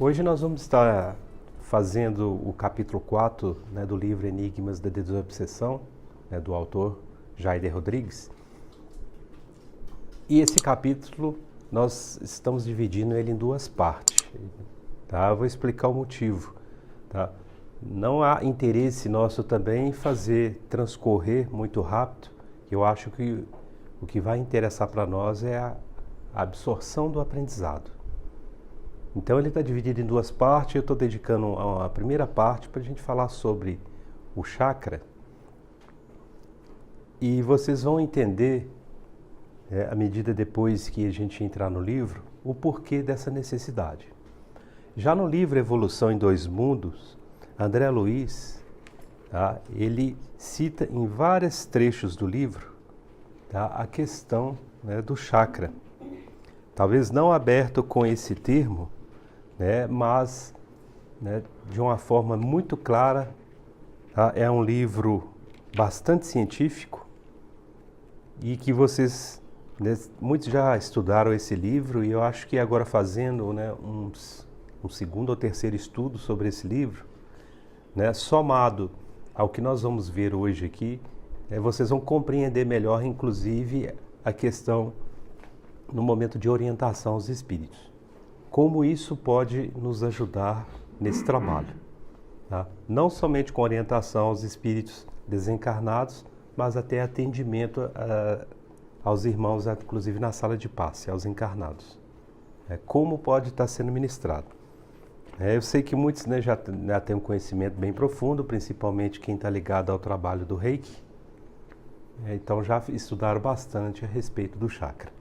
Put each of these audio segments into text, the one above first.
Hoje nós vamos estar fazendo o capítulo 4, do livro Enigmas da Desobsessão, do autor Jair Rodrigues. E esse capítulo nós estamos dividindo ele em duas partes. Tá? Eu vou explicar o motivo. Tá? Não há interesse nosso também em fazer transcorrer muito rápido. Eu acho que o que vai interessar para nós é a absorção do aprendizado. Então ele está dividido em duas partes. Eu estou dedicando a primeira parte para a gente falar sobre o chakra. E vocês vão entender, à medida depois que a gente entrar no livro, o porquê dessa necessidade. Já no livro Evolução em Dois Mundos, André Luiz, ele cita em vários trechos do livro a questão do chakra. Talvez não aberto com esse termo, mas de uma forma muito clara. É um livro bastante científico e que vocês, muitos já estudaram esse livro, e eu acho que agora fazendo um segundo ou terceiro estudo sobre esse livro, somado ao que nós vamos ver hoje aqui, vocês vão compreender melhor, inclusive, a questão no momento de orientação aos espíritos. Como isso pode nos ajudar nesse trabalho. Tá? Não somente com orientação aos espíritos desencarnados, mas até atendimento aos irmãos, inclusive na sala de passe, aos encarnados. Como pode estar sendo ministrado. Eu sei que muitos já têm um conhecimento bem profundo, principalmente quem está ligado ao trabalho do Reiki. Então já estudaram bastante a respeito do chakra.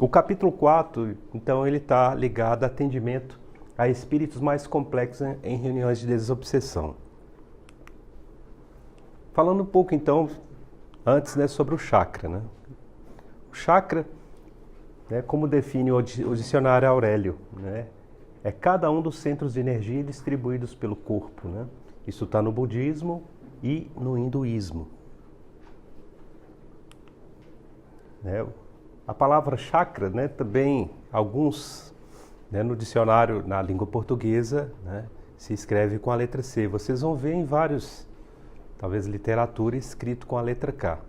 O capítulo 4, então, ele está ligado a atendimento a espíritos mais complexos em reuniões de desobsessão. Falando um pouco, então, antes sobre o chakra. O chakra, como define o dicionário Aurélio, é cada um dos centros de energia distribuídos pelo corpo. Isso está no budismo e no hinduísmo. A palavra chakra, também alguns, no dicionário, na língua portuguesa, se escreve com a letra C. Vocês vão ver em vários, talvez, literatura escrito com a letra K,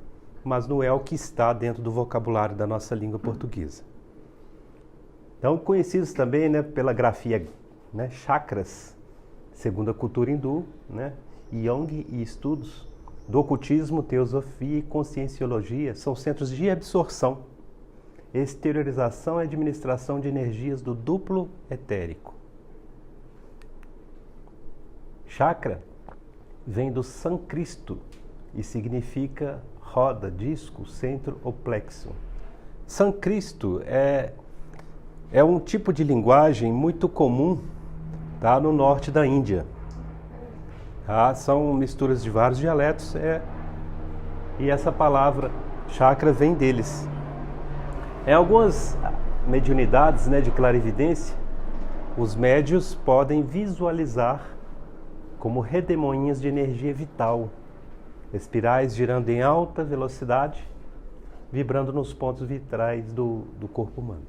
mas não é o que está dentro do vocabulário da nossa língua portuguesa. Então, conhecidos também pela grafia chakras, segundo a cultura hindu, Yang e estudos do ocultismo, teosofia e conscienciologia são centros de absorção, exteriorização e administração de energias do duplo etérico. Chakra vem do sânscrito e significa roda, disco, centro ou plexo. Sânscrito é um tipo de linguagem muito comum no norte da Índia. São misturas de vários dialetos e essa palavra chakra vem deles. Em algumas mediunidades de clarividência, os médios podem visualizar como redemoinhas de energia vital, espirais girando em alta velocidade, vibrando nos pontos vitrais do corpo humano.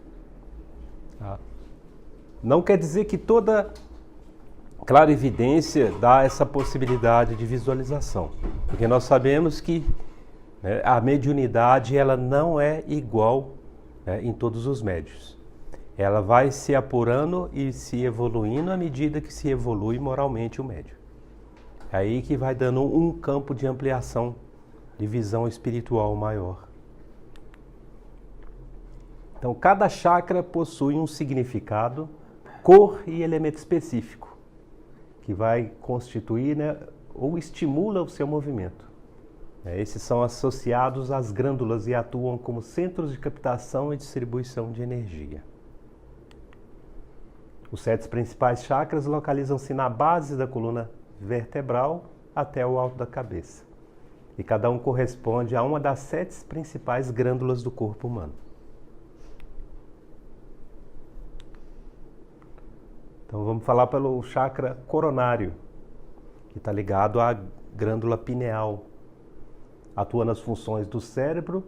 Não quer dizer que toda clarividência dá essa possibilidade de visualização, porque nós sabemos que a mediunidade ela não é igual em todos os médios. Ela vai se apurando e se evoluindo à medida que se evolui moralmente o médium. É aí que vai dando um campo de ampliação de visão espiritual maior. Então, cada chakra possui um significado, cor e elemento específico, que vai constituir ou estimula o seu movimento. Esses são associados às glândulas e atuam como centros de captação e distribuição de energia. Os 7 principais chakras localizam-se na base da coluna vertebral até o alto da cabeça. E cada um corresponde a uma das 7 principais glândulas do corpo humano. Então vamos falar pelo chakra coronário, que está ligado à glândula pineal. Atua nas funções do cérebro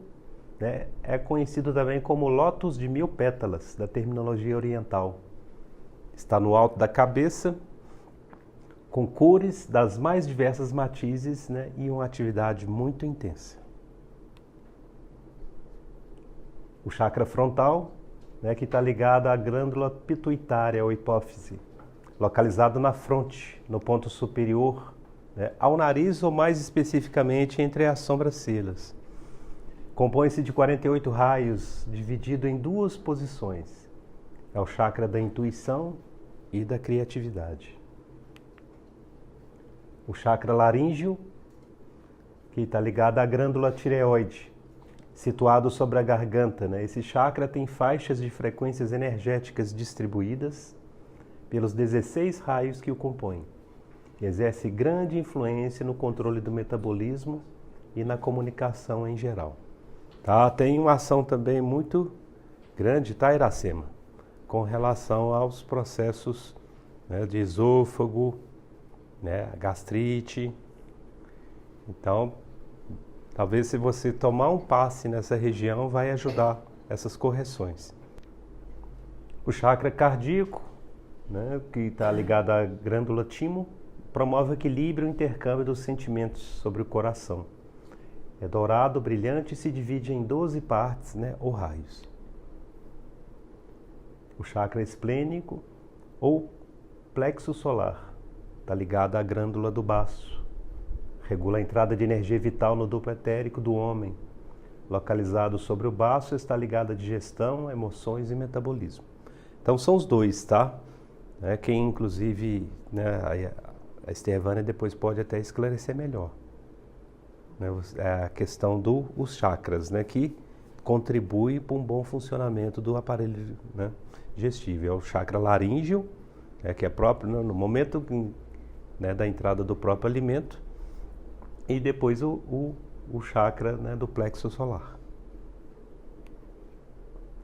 né, é conhecido também como lótus de 1000 pétalas, da terminologia oriental. Está no alto da cabeça, com cores das mais diversas matizes, né, e uma atividade muito intensa. O chakra frontal, né, que está ligado à glândula pituitária ou hipófise, localizado na fronte, no ponto superior, né, ao nariz ou mais especificamente entre as sobrancelhas. Compõe-se de 48 raios, dividido em 2 posições. É o chakra da intuição e da criatividade. O chakra laríngeo, que está ligado à glândula tireoide, situado sobre a garganta, né? Esse chakra tem faixas de frequências energéticas distribuídas pelos 16 raios que o compõem. Exerce grande influência no controle do metabolismo e na comunicação em geral. Tá? Tem uma ação também muito grande, tá, Iracema? Com relação aos processos, né, de esôfago, né, gastrite. Então, talvez se você tomar um passe nessa região, vai ajudar essas correções. O chakra cardíaco, né, que está ligado à glândula timo, promove o equilíbrio e o intercâmbio dos sentimentos sobre o coração. É dourado, brilhante e se divide em 12 partes, né, ou raios. O chakra esplênico ou plexo solar está ligado à glândula do baço. Regula a entrada de energia vital no duplo etérico do homem. Localizado sobre o baço, está ligado à digestão, emoções e metabolismo. Então são os dois, tá? Quem inclusive, né, a Estevânia depois pode até esclarecer melhor. É a questão dos chakras, né, que contribui para um bom funcionamento do aparelho, né, digestivo. É o chakra laríngeo, que é próprio, né, no momento, né, da entrada do próprio alimento, e depois o chakra, né, do plexo solar.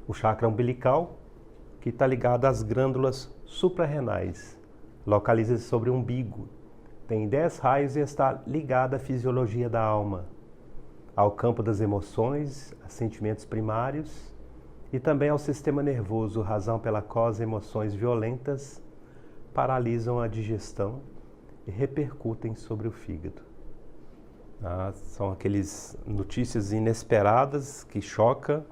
O chakra umbilical, que está ligado às glândulas suprarrenais, localiza-se sobre o umbigo, tem 10 raios e está ligado à fisiologia da alma, ao campo das emoções, a sentimentos primários e também ao sistema nervoso, razão pela qual as emoções violentas paralisam a digestão e repercutem sobre o fígado. São aquelas notícias inesperadas que chocam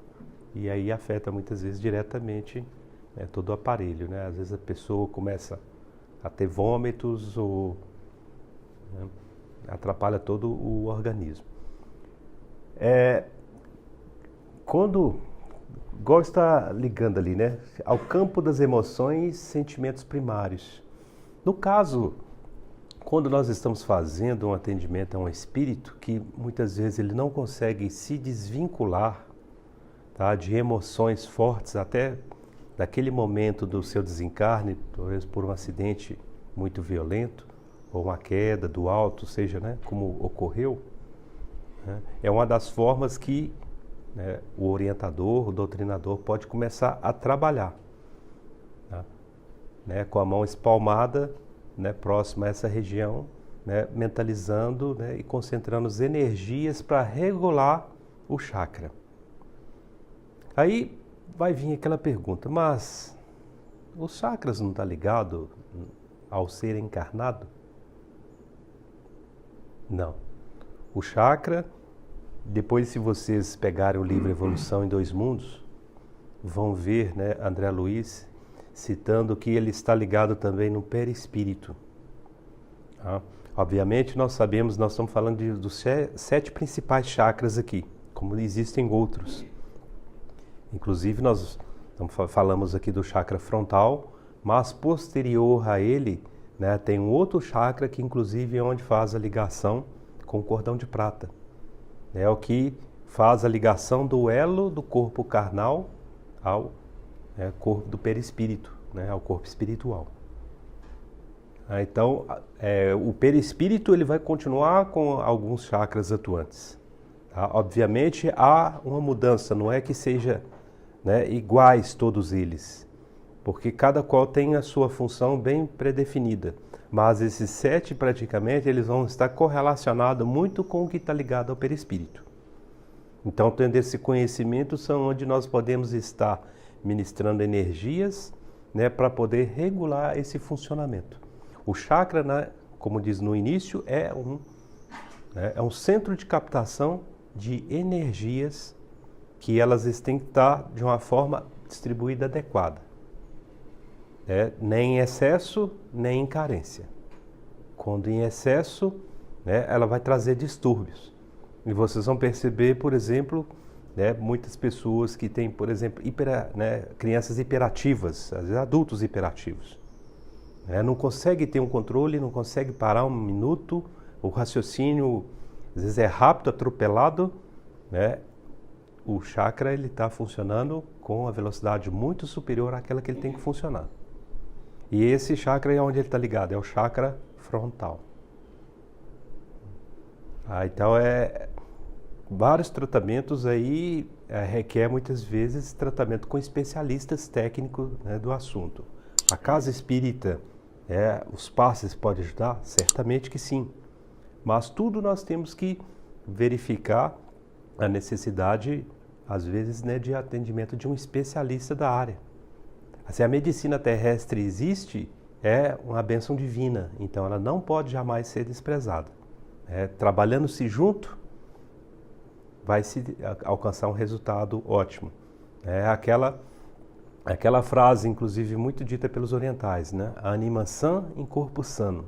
e aí afeta muitas vezes diretamente, né, todo o aparelho, né? Às vezes a pessoa começa a ter vômitos ou, né, atrapalha todo o organismo. Quando igual está ligando ali, né, ao campo das emoções e sentimentos primários. No caso, quando nós estamos fazendo um atendimento a um espírito que muitas vezes ele não consegue se desvincular, tá, de emoções fortes, até daquele momento do seu desencarne, talvez por um acidente muito violento, ou uma queda do alto, seja, né, como ocorreu, né, é uma das formas que, né, o orientador, o doutrinador pode começar a trabalhar, tá, né, com a mão espalmada, né, próxima a essa região, né, mentalizando, né, e concentrando as energias para regular o chakra. Aí vai vir aquela pergunta, mas os chakras não estão ligados ao ser encarnado? Não. O chakra, depois se vocês pegarem o livro Evolução em Dois Mundos, vão ver, né, André Luiz citando que ele está ligado também no perispírito. Tá? Obviamente nós sabemos, nós estamos falando dos 7 principais chakras aqui, como existem outros. Inclusive nós falamos aqui do chakra frontal, mas posterior a ele, né, tem um outro chakra que inclusive é onde faz a ligação com o cordão de prata. É o que faz a ligação do elo do corpo carnal ao corpo do perispírito, né, ao corpo espiritual. Então, o perispírito ele vai continuar com alguns chakras atuantes. Tá? Obviamente, há uma mudança, não é que seja, né, iguais todos eles, porque cada qual tem a sua função bem predefinida. Mas esses 7, praticamente, eles vão estar correlacionados muito com o que está ligado ao perispírito. Então, tendo esse conhecimento, são onde nós podemos estar ministrando energias, né, para poder regular esse funcionamento. O chakra, né, como diz no início, é um centro de captação de energias que elas têm que estar de uma forma distribuída adequada. Nem em excesso, nem em carência. Quando em excesso, né, ela vai trazer distúrbios. E vocês vão perceber, por exemplo, né, muitas pessoas que têm, por exemplo, crianças hiperativas, às vezes adultos hiperativos. Não consegue ter um controle, não consegue parar um minuto, o raciocínio às vezes é rápido, atropelado, né? O chakra está funcionando com a velocidade muito superior àquela que ele tem que funcionar. E esse chakra é onde ele está ligado, é o chakra frontal. Então, vários tratamentos aí requer muitas vezes tratamento com especialistas técnicos, né, do assunto. A casa espírita, os passes podem ajudar? Certamente que sim. Mas tudo nós temos que verificar a necessidade, às vezes, né, de atendimento de um especialista da área. Se a medicina terrestre existe, é uma bênção divina, então ela não pode jamais ser desprezada. Trabalhando-se junto, vai se alcançar um resultado ótimo. Aquela frase, inclusive, muito dita pelos orientais, né? Anima sã em corpo sano.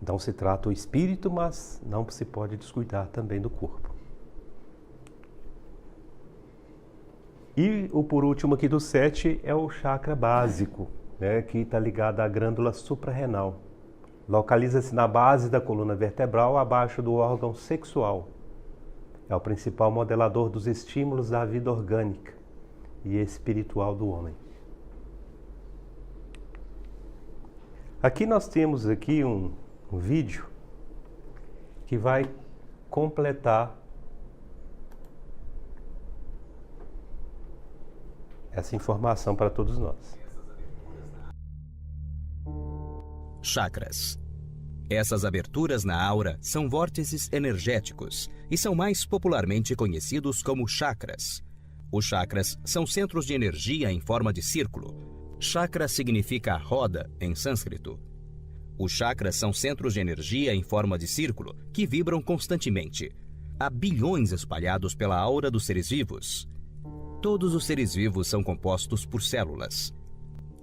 Então se trata o espírito, mas não se pode descuidar também do corpo. E o por último aqui do 7 é o chakra básico, né, que está ligado à glândula suprarrenal. Localiza-se na base da coluna vertebral, abaixo do órgão sexual. É o principal modelador dos estímulos da vida orgânica e espiritual do homem. Aqui nós temos um vídeo que vai completar essa informação para todos nós. Chakras. Essas aberturas na aura são vórtices energéticos e são mais popularmente conhecidos como chakras. Os chakras são centros de energia em forma de círculo. Chakra significa roda em sânscrito. Os chakras são centros de energia em forma de círculo que vibram constantemente. Há bilhões espalhados pela aura dos seres vivos. Todos os seres vivos são compostos por células.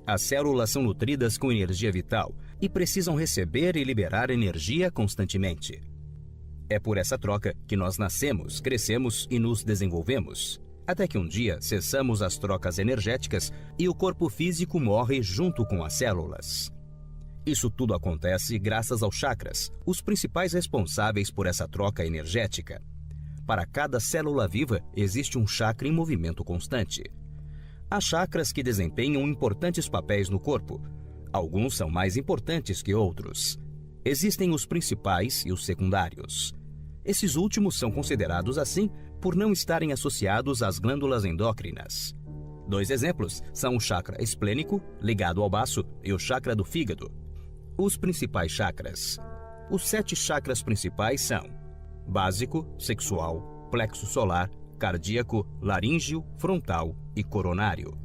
As células são nutridas com energia vital e precisam receber e liberar energia constantemente. É por essa troca que nós nascemos, crescemos e nos desenvolvemos, até que um dia cessamos as trocas energéticas e o corpo físico morre junto com as células. Isso tudo acontece graças aos chakras, os principais responsáveis por essa troca energética. Para cada célula viva, existe um chakra em movimento constante. Há chakras que desempenham importantes papéis no corpo. Alguns são mais importantes que outros. Existem os principais e os secundários. Esses últimos são considerados assim por não estarem associados às glândulas endócrinas. 2 exemplos são o chakra esplênico, ligado ao baço, e o chakra do fígado. Os principais chakras. Os 7 chakras principais são básico, sexual, plexo solar, cardíaco, laríngeo, frontal e coronário.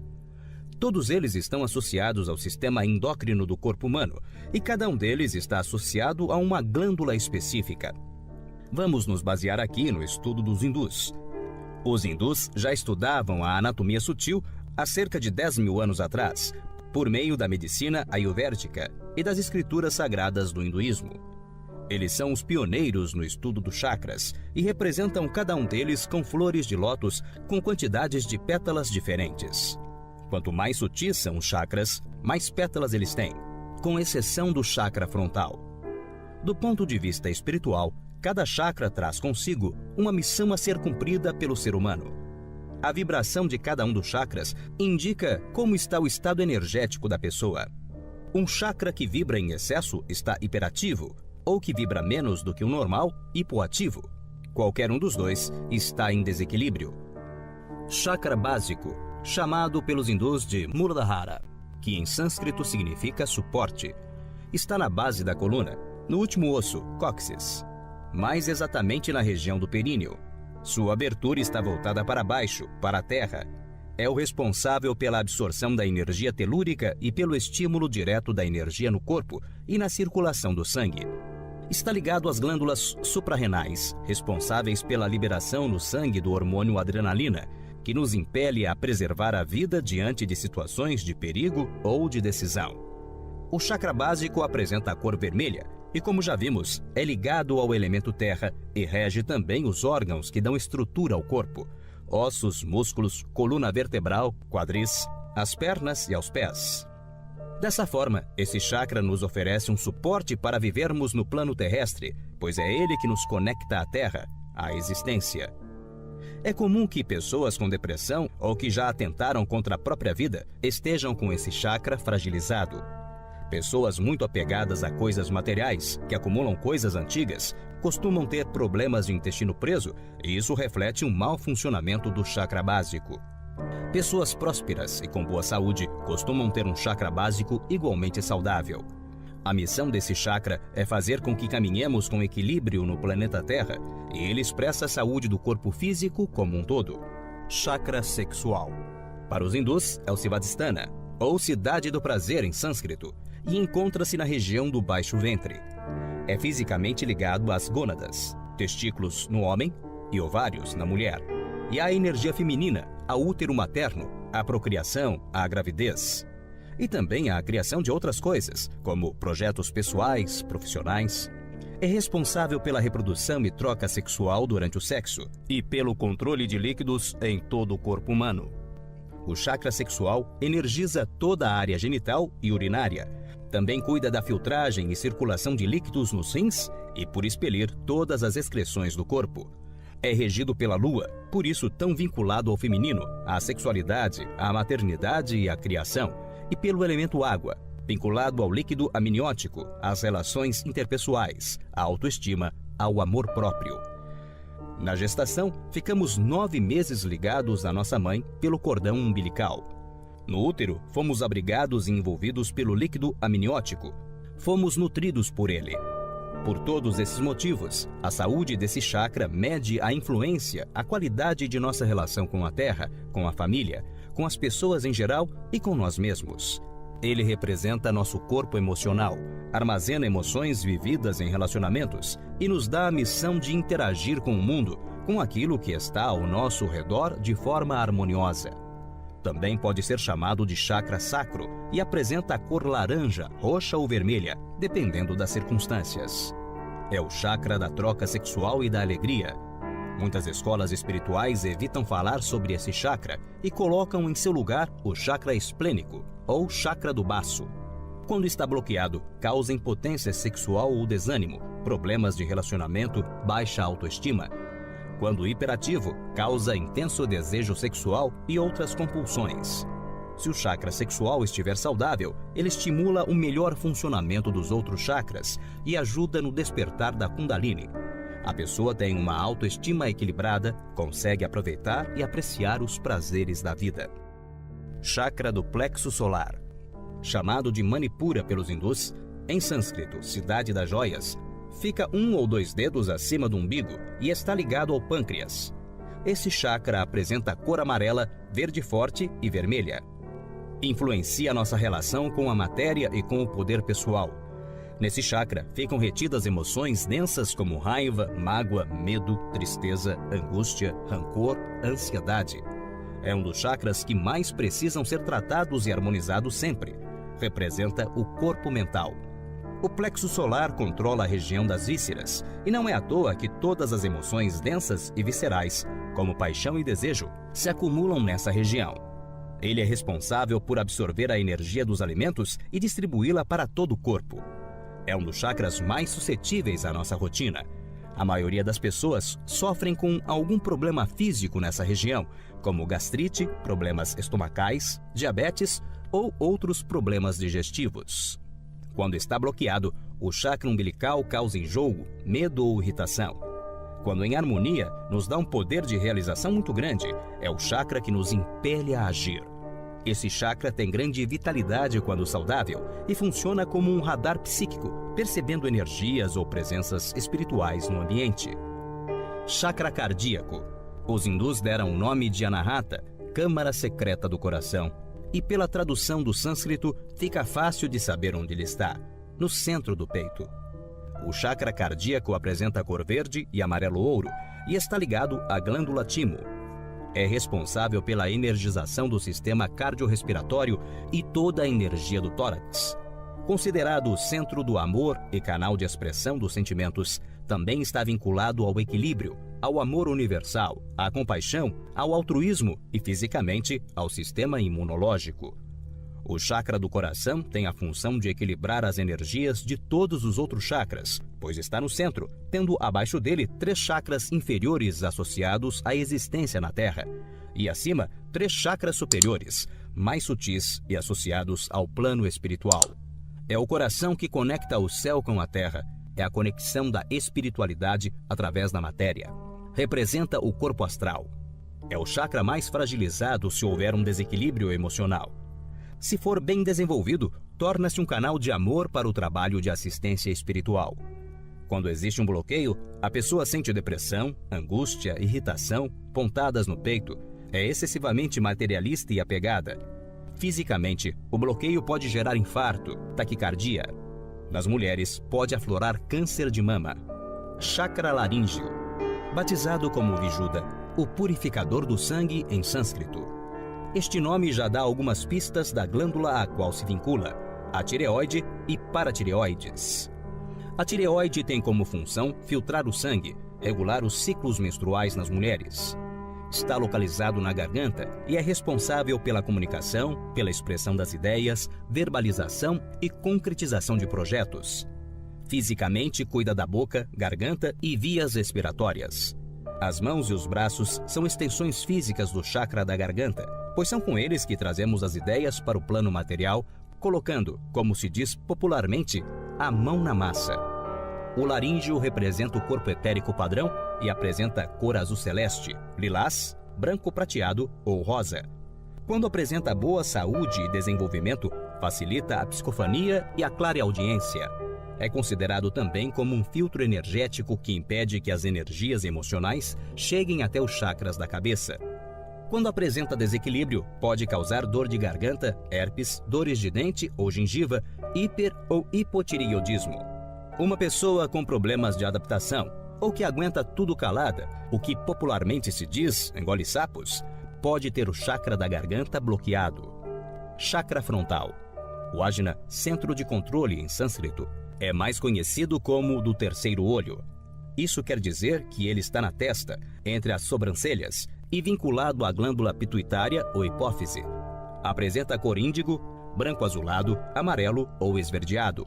Todos eles estão associados ao sistema endócrino do corpo humano e cada um deles está associado a uma glândula específica. Vamos nos basear aqui no estudo dos hindus. Os hindus já estudavam a anatomia sutil há cerca de 10.000 anos atrás, por meio da medicina ayurvédica e das escrituras sagradas do hinduísmo. Eles são os pioneiros no estudo dos chakras e representam cada um deles com flores de lótus com quantidades de pétalas diferentes. Quanto mais sutis são os chakras, mais pétalas eles têm, com exceção do chakra frontal. Do ponto de vista espiritual, cada chakra traz consigo uma missão a ser cumprida pelo ser humano. A vibração de cada um dos chakras indica como está o estado energético da pessoa. Um chakra que vibra em excesso está hiperativo, ou que vibra menos do que o normal, hipoativo. Qualquer um dos dois está em desequilíbrio. Chakra básico, chamado pelos hindus de Muladhara, que em sânscrito significa suporte, está na base da coluna, no último osso, cóccix, mais exatamente na região do períneo. Sua abertura está voltada para baixo, para a terra. É o responsável pela absorção da energia telúrica e pelo estímulo direto da energia no corpo e na circulação do sangue. Está ligado às glândulas suprarrenais, responsáveis pela liberação no sangue do hormônio adrenalina, que nos impele a preservar a vida diante de situações de perigo ou de decisão. O chakra básico apresenta a cor vermelha e, como já vimos, é ligado ao elemento terra e rege também os órgãos que dão estrutura ao corpo: ossos, músculos, coluna vertebral, quadris, as pernas e aos pés. Dessa forma, esse chakra nos oferece um suporte para vivermos no plano terrestre, pois é ele que nos conecta à Terra, à existência. É comum que pessoas com depressão ou que já atentaram contra a própria vida estejam com esse chakra fragilizado. Pessoas muito apegadas a coisas materiais, que acumulam coisas antigas, costumam ter problemas de intestino preso, e isso reflete um mau funcionamento do chakra básico. Pessoas prósperas e com boa saúde costumam ter um chakra básico igualmente saudável. A missão desse chakra é fazer com que caminhemos com equilíbrio no planeta Terra, e ele expressa a saúde do corpo físico como um todo. Chakra sexual. Para os hindus, é o Svadhisthana, ou cidade do prazer em sânscrito, e encontra-se na região do baixo ventre. É fisicamente ligado às gônadas, testículos no homem e ovários na mulher, e à energia feminina, ao útero materno, à procriação, à gravidez. E também à criação de outras coisas, como projetos pessoais, profissionais. É responsável pela reprodução e troca sexual durante o sexo, e pelo controle de líquidos em todo o corpo humano. O chakra sexual energiza toda a área genital e urinária. Também cuida da filtragem e circulação de líquidos nos rins e por expelir todas as excreções do corpo. É regido pela lua, por isso tão vinculado ao feminino, à sexualidade, à maternidade e à criação, e pelo elemento água, vinculado ao líquido amniótico, às relações interpessoais, à autoestima, ao amor próprio. Na gestação, ficamos 9 meses ligados à nossa mãe pelo cordão umbilical. No útero, fomos abrigados e envolvidos pelo líquido amniótico. Fomos nutridos por ele. Por todos esses motivos, a saúde desse chakra mede a influência, a qualidade de nossa relação com a Terra, com a família, com as pessoas em geral e com nós mesmos. Ele representa nosso corpo emocional, armazena emoções vividas em relacionamentos e nos dá a missão de interagir com o mundo, com aquilo que está ao nosso redor de forma harmoniosa. Também pode ser chamado de chakra sacro e apresenta a cor laranja, roxa ou vermelha, dependendo das circunstâncias. É o chakra da troca sexual e da alegria. Muitas escolas espirituais evitam falar sobre esse chakra e colocam em seu lugar o chakra esplênico, ou chakra do baço. Quando está bloqueado, causa impotência sexual ou desânimo, problemas de relacionamento, baixa autoestima. Quando hiperativo, causa intenso desejo sexual e outras compulsões. Se o chakra sexual estiver saudável, ele estimula o melhor funcionamento dos outros chakras e ajuda no despertar da Kundalini. A pessoa tem uma autoestima equilibrada, consegue aproveitar e apreciar os prazeres da vida. Chakra do plexo solar. Chamado de Manipura pelos hindus, em sânscrito, cidade das joias, fica 1 ou 2 dedos acima do umbigo e está ligado ao pâncreas. Esse chakra apresenta cor amarela, verde forte e vermelha. Influencia nossa relação com a matéria e com o poder pessoal. Nesse chakra ficam retidas emoções densas como raiva, mágoa, medo, tristeza, angústia, rancor, ansiedade. É um dos chakras que mais precisam ser tratados e harmonizados sempre. Representa o corpo mental. O plexo solar controla a região das vísceras, e não é à toa que todas as emoções densas e viscerais, como paixão e desejo, se acumulam nessa região. Ele é responsável por absorver a energia dos alimentos e distribuí-la para todo o corpo. É um dos chakras mais suscetíveis à nossa rotina. A maioria das pessoas sofrem com algum problema físico nessa região, como gastrite, problemas estomacais, diabetes ou outros problemas digestivos. Quando está bloqueado, o chakra umbilical causa enjoo, medo ou irritação. Quando em harmonia, nos dá um poder de realização muito grande. É o chakra que nos impele a agir. Esse chakra tem grande vitalidade quando saudável e funciona como um radar psíquico, percebendo energias ou presenças espirituais no ambiente. Chakra cardíaco. Os hindus deram o nome de Anahata, Câmara Secreta do Coração, e pela tradução do sânscrito fica fácil de saber onde ele está, no centro do peito. O chakra cardíaco apresenta cor verde e amarelo-ouro e está ligado à glândula timo. É responsável pela energização do sistema cardiorrespiratório e toda a energia do tórax. Considerado o centro do amor e canal de expressão dos sentimentos, também está vinculado ao equilíbrio, ao amor universal, à compaixão, ao altruísmo e, fisicamente, ao sistema imunológico. O chakra do coração tem a função de equilibrar as energias de todos os outros chakras, pois está no centro, tendo abaixo dele 3 chakras inferiores associados à existência na Terra, e acima 3 chakras superiores, mais sutis e associados ao plano espiritual. É o coração que conecta o céu com a Terra, é a conexão da espiritualidade através da matéria. Representa o corpo astral. É o chakra mais fragilizado se houver um desequilíbrio emocional. Se for bem desenvolvido, torna-se um canal de amor para o trabalho de assistência espiritual. Quando existe um bloqueio, a pessoa sente depressão, angústia, irritação, pontadas no peito, é excessivamente materialista e apegada. Fisicamente, o bloqueio pode gerar infarto, taquicardia. Nas mulheres, pode aflorar câncer de mama. Chakra laríngeo. Batizado como Vijuda, o purificador do sangue em sânscrito. Este nome já dá algumas pistas da glândula a qual se vincula, a tireoide e paratireoides. A tireoide tem como função filtrar o sangue, regular os ciclos menstruais nas mulheres. Está localizado na garganta e é responsável pela comunicação, pela expressão das ideias, verbalização e concretização de projetos. Fisicamente, cuida da boca, garganta e vias respiratórias. As mãos e os braços são extensões físicas do chakra da garganta, pois são com eles que trazemos as ideias para o plano material, colocando, como se diz popularmente, a mão na massa. O laríngeo representa o corpo etérico padrão e apresenta cor azul celeste, lilás, branco prateado ou rosa. Quando apresenta boa saúde e desenvolvimento, facilita a psicofania e a clareaudiência. É considerado também como um filtro energético que impede que as energias emocionais cheguem até os chakras da cabeça. Quando apresenta desequilíbrio, pode causar dor de garganta, herpes, dores de dente ou gengiva, hiper ou hipotireoidismo. Uma pessoa com problemas de adaptação, ou que aguenta tudo calada, o que popularmente se diz engole sapos, pode ter o chakra da garganta bloqueado. Chakra frontal. O Ajna, centro de controle em sânscrito, é mais conhecido como do terceiro olho. Isso quer dizer que ele está na testa, entre as sobrancelhas, e vinculado à glândula pituitária ou hipófise. Apresenta cor índigo, branco azulado, amarelo ou esverdeado.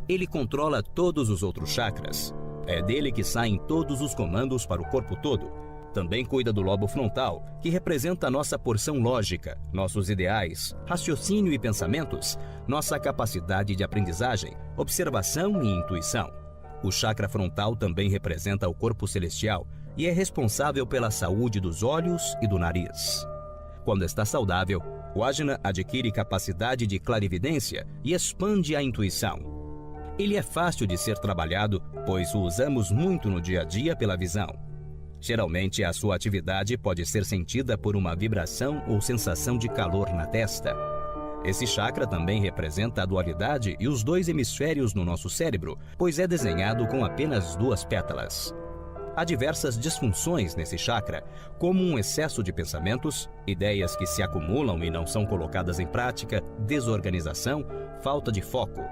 Ele controla todos os outros chakras. É dele que saem todos os comandos para o corpo todo. Também cuida do lobo frontal, que representa a nossa porção lógica, nossos ideais, raciocínio e pensamentos, nossa capacidade de aprendizagem, observação e intuição. O chakra frontal também representa o corpo celestial e é responsável pela saúde dos olhos e do nariz. Quando está saudável, o Ajna adquire capacidade de clarividência e expande a intuição. Ele é fácil de ser trabalhado, pois o usamos muito no dia a dia pela visão. Geralmente, a sua atividade pode ser sentida por uma vibração ou sensação de calor na testa. Esse chakra também representa a dualidade e os 2 hemisférios no nosso cérebro, pois é desenhado com apenas 2 pétalas. Há diversas disfunções nesse chakra, como um excesso de pensamentos, ideias que se acumulam e não são colocadas em prática, desorganização, falta de foco.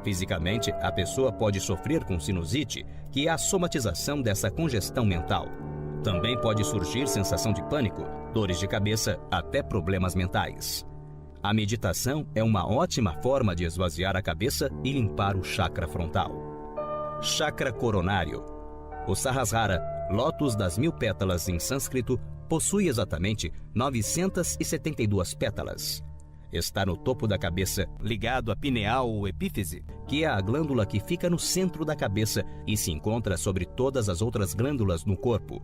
Fisicamente, a pessoa pode sofrer com sinusite, que é a somatização dessa congestão mental. Também pode surgir sensação de pânico, dores de cabeça, até problemas mentais. A meditação é uma ótima forma de esvaziar a cabeça e limpar o chakra frontal. Chakra coronário. O Sahasrara, lótus das 1000 pétalas em sânscrito, possui exatamente 972 pétalas. Está no topo da cabeça, ligado à pineal ou epífise, que é a glândula que fica no centro da cabeça e se encontra sobre todas as outras glândulas no corpo.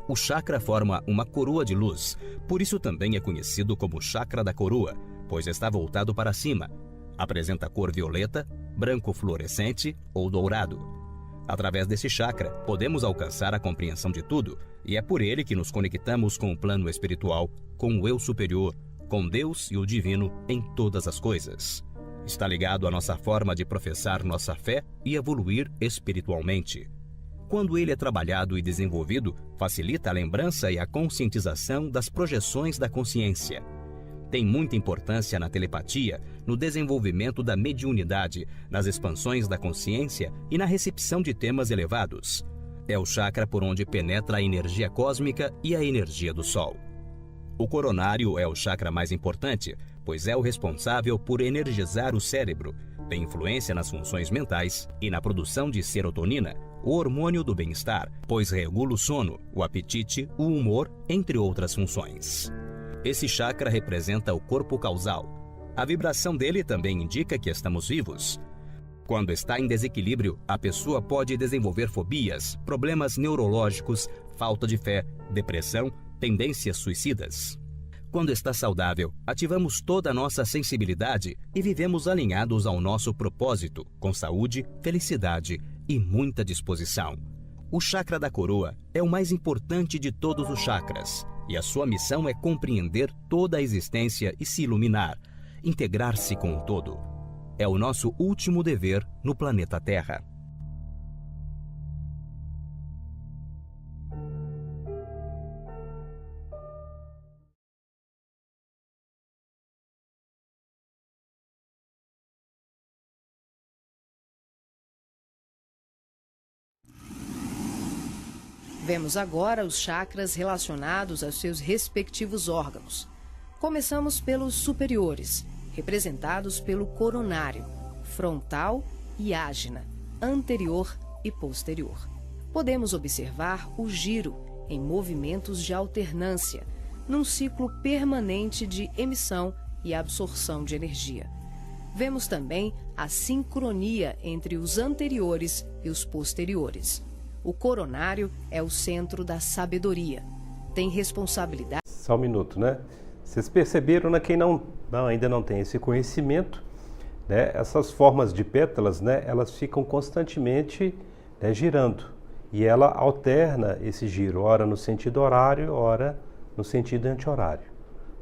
O chakra forma uma coroa de luz, por isso também é conhecido como chakra da coroa, pois está voltado para cima. Apresenta cor violeta, branco fluorescente ou dourado. Através desse chakra, podemos alcançar a compreensão de tudo, e é por ele que nos conectamos com o plano espiritual, com o eu superior, com Deus e o divino em todas as coisas. Está ligado à nossa forma de professar nossa fé e evoluir espiritualmente. Quando ele é trabalhado e desenvolvido, facilita a lembrança e a conscientização das projeções da consciência. Tem muita importância na telepatia, no desenvolvimento da mediunidade, nas expansões da consciência e na recepção de temas elevados. É o chakra por onde penetra a energia cósmica e a energia do Sol. O coronário é o chakra mais importante, pois é o responsável por energizar o cérebro, tem influência nas funções mentais e na produção de serotonina, o hormônio do bem-estar, pois regula o sono, o apetite, o humor, entre outras funções. Esse chakra representa o corpo causal. A vibração dele também indica que estamos vivos. Quando está em desequilíbrio, a pessoa pode desenvolver fobias, problemas neurológicos, falta de fé, depressão, tendências suicidas. Quando está saudável, ativamos toda a nossa sensibilidade e vivemos alinhados ao nosso propósito, com saúde, felicidade e muita disposição. O chakra da coroa é o mais importante de todos os chakras, e a sua missão é compreender toda a existência e se iluminar, integrar-se com o todo. É o nosso último dever no planeta Terra. Vemos agora os chakras relacionados aos seus respectivos órgãos. Começamos pelos superiores, representados pelo coronário, frontal e ágina, anterior e posterior. Podemos observar o giro em movimentos de alternância, num ciclo permanente de emissão e absorção de energia. Vemos também a sincronia entre os anteriores e os posteriores. O coronário é o centro da sabedoria. Tem responsabilidade... Só um minuto, né? Vocês perceberam, né? Quem ainda não tem esse conhecimento, né? Essas formas de pétalas, né? Elas ficam constantemente, né, girando. E ela alterna esse giro, ora no sentido horário, ora no sentido anti-horário.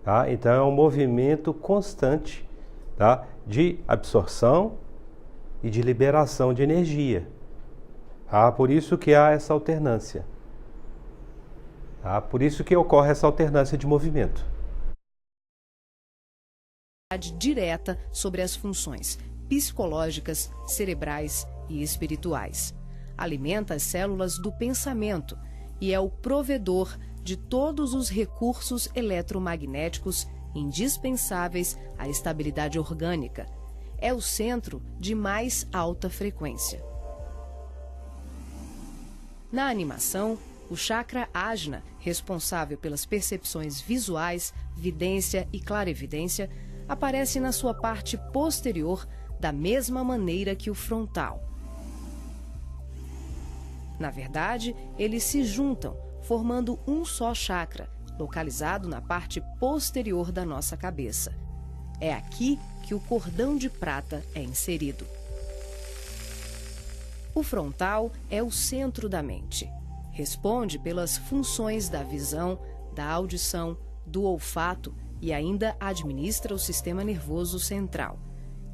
Tá? Então é um movimento constante, tá? De absorção e de liberação de energia. Por isso que há essa alternância. Por isso que ocorre essa alternância de movimento. Direta sobre as funções psicológicas, cerebrais e espirituais. Alimenta as células do pensamento e é o provedor de todos os recursos eletromagnéticos indispensáveis à estabilidade orgânica. É o centro de mais alta frequência. Na animação, o chakra ágina, responsável pelas percepções visuais, vidência e clarevidência, aparece na sua parte posterior da mesma maneira que o frontal. Na verdade, eles se juntam, formando um só chakra, localizado na parte posterior da nossa cabeça. É aqui que o cordão de prata é inserido. O frontal é o centro da mente. Responde pelas funções da visão, da audição, do olfato e ainda administra o sistema nervoso central.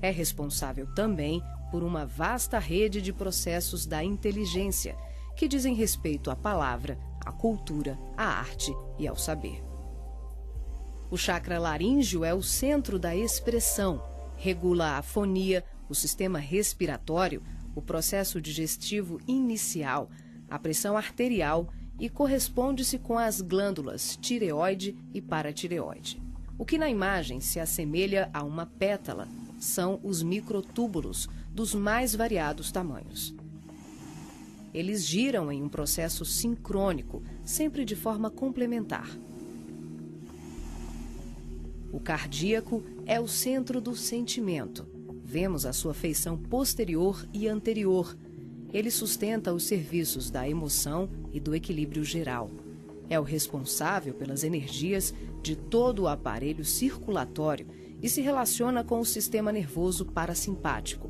É responsável também por uma vasta rede de processos da inteligência, que dizem respeito à palavra, à cultura, à arte e ao saber. O chakra laríngeo é o centro da expressão, regula a fonia, o sistema respiratório, o processo digestivo inicial, a pressão arterial e corresponde-se com as glândulas tireoide e paratireoide. O que na imagem se assemelha a uma pétala são os microtúbulos dos mais variados tamanhos. Eles giram em um processo sincrônico, sempre de forma complementar. O cardíaco é o centro do sentimento. Vemos a sua feição posterior e anterior. Ele sustenta os serviços da emoção e do equilíbrio geral. É o responsável pelas energias de todo o aparelho circulatório e se relaciona com o sistema nervoso parasimpático.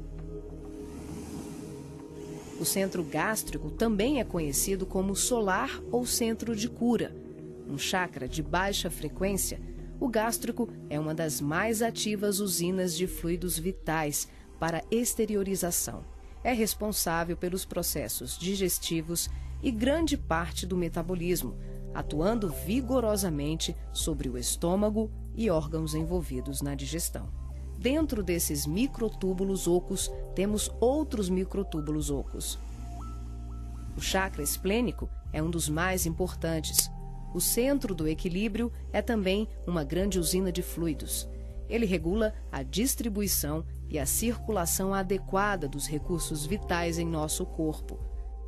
O centro gástrico também é conhecido como solar ou centro de cura. Um chakra de baixa frequência, o gástrico é uma das mais ativas usinas de fluidos vitais para exteriorização. É responsável pelos processos digestivos e grande parte do metabolismo, atuando vigorosamente sobre o estômago e órgãos envolvidos na digestão. Dentro desses microtúbulos ocos, temos outros microtúbulos ocos. O chakra esplênico é um dos mais importantes. O centro do equilíbrio é também uma grande usina de fluidos. Ele regula a distribuição e a circulação adequada dos recursos vitais em nosso corpo.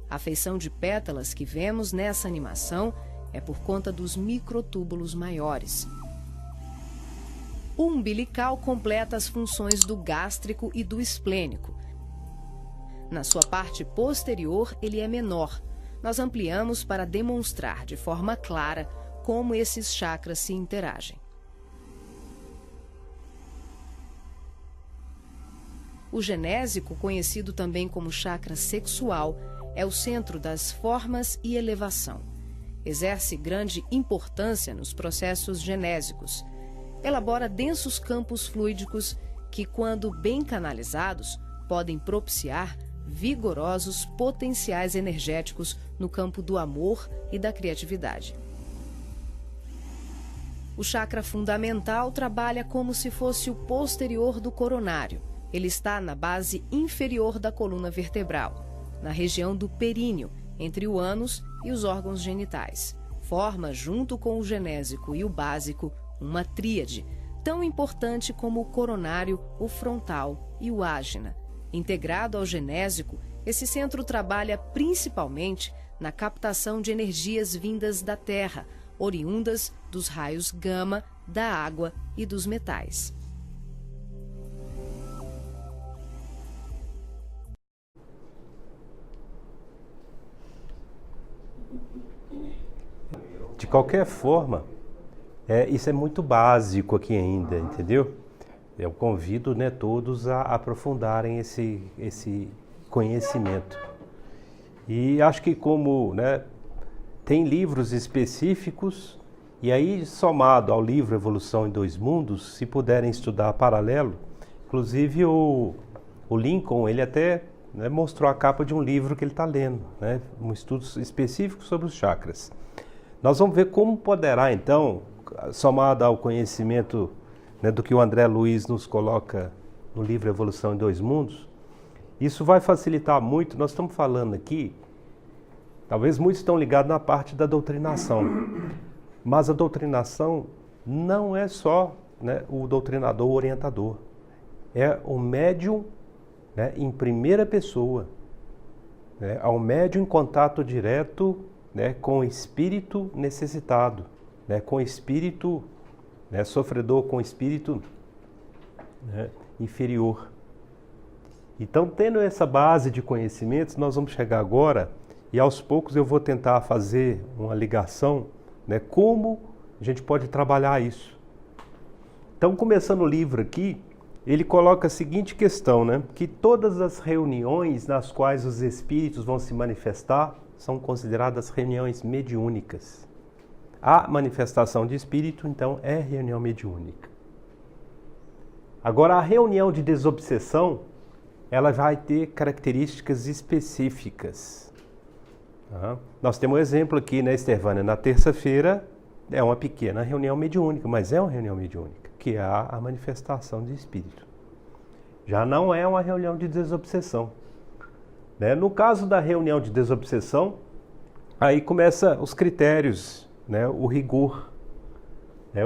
A feição de pétalas que vemos nessa animação é por conta dos microtúbulos maiores. O umbilical completa as funções do gástrico e do esplênico. Na sua parte posterior, ele é menor. Nós ampliamos para demonstrar de forma clara como esses chakras se interagem. O genésico, conhecido também como chakra sexual, é o centro das formas e elevação. Exerce grande importância nos processos genésicos. Elabora densos campos fluídicos que, quando bem canalizados, podem propiciar vigorosos potenciais energéticos no campo do amor e da criatividade. O chakra fundamental trabalha como se fosse o posterior do coronário. Ele está na base inferior da coluna vertebral, na região do períneo, entre o ânus e os órgãos genitais. Forma, junto com o genésico e o básico, uma tríade, tão importante como o coronário, o frontal e o ágina. Integrado ao genésico, esse centro trabalha principalmente na captação de energias vindas da Terra, oriundas dos raios gama, da água e dos metais. De qualquer forma, isso é muito básico aqui ainda, entendeu? Eu convido, né, todos a aprofundarem esse conhecimento. E acho que como, né, tem livros específicos, e aí somado ao livro Evolução em Dois Mundos, se puderem estudar paralelo, inclusive o Lincoln, ele até, né, mostrou a capa de um livro que ele está lendo, né, um estudo específico sobre os chakras. Nós vamos ver como poderá, então, somado ao conhecimento, né, do que o André Luiz nos coloca no livro Evolução em Dois Mundos, isso vai facilitar muito. Nós estamos falando aqui, talvez muitos estão ligados na parte da doutrinação, mas a doutrinação não é só, né, o doutrinador, o orientador, é o médium, né, em primeira pessoa, né, ao médium em contato direto, né, com o espírito necessitado, né, com o espírito, né, sofredor, com o espírito, né, inferior. Então, tendo essa base de conhecimentos, nós vamos chegar agora e aos poucos eu vou tentar fazer uma ligação, né, como a gente pode trabalhar isso. Então, começando o livro aqui, ele coloca a seguinte questão, né, que todas as reuniões nas quais os espíritos vão se manifestar são consideradas reuniões mediúnicas. A manifestação de espírito, então, é reunião mediúnica. Agora, a reunião de desobsessão, ela vai ter características específicas. Nós temos um exemplo aqui, né, Estevânia? Na terça-feira é uma pequena reunião mediúnica, mas é uma reunião mediúnica, que é a manifestação de espírito. Já não é uma reunião de desobsessão. No caso da reunião de desobsessão, aí começa os critérios, né, o rigor.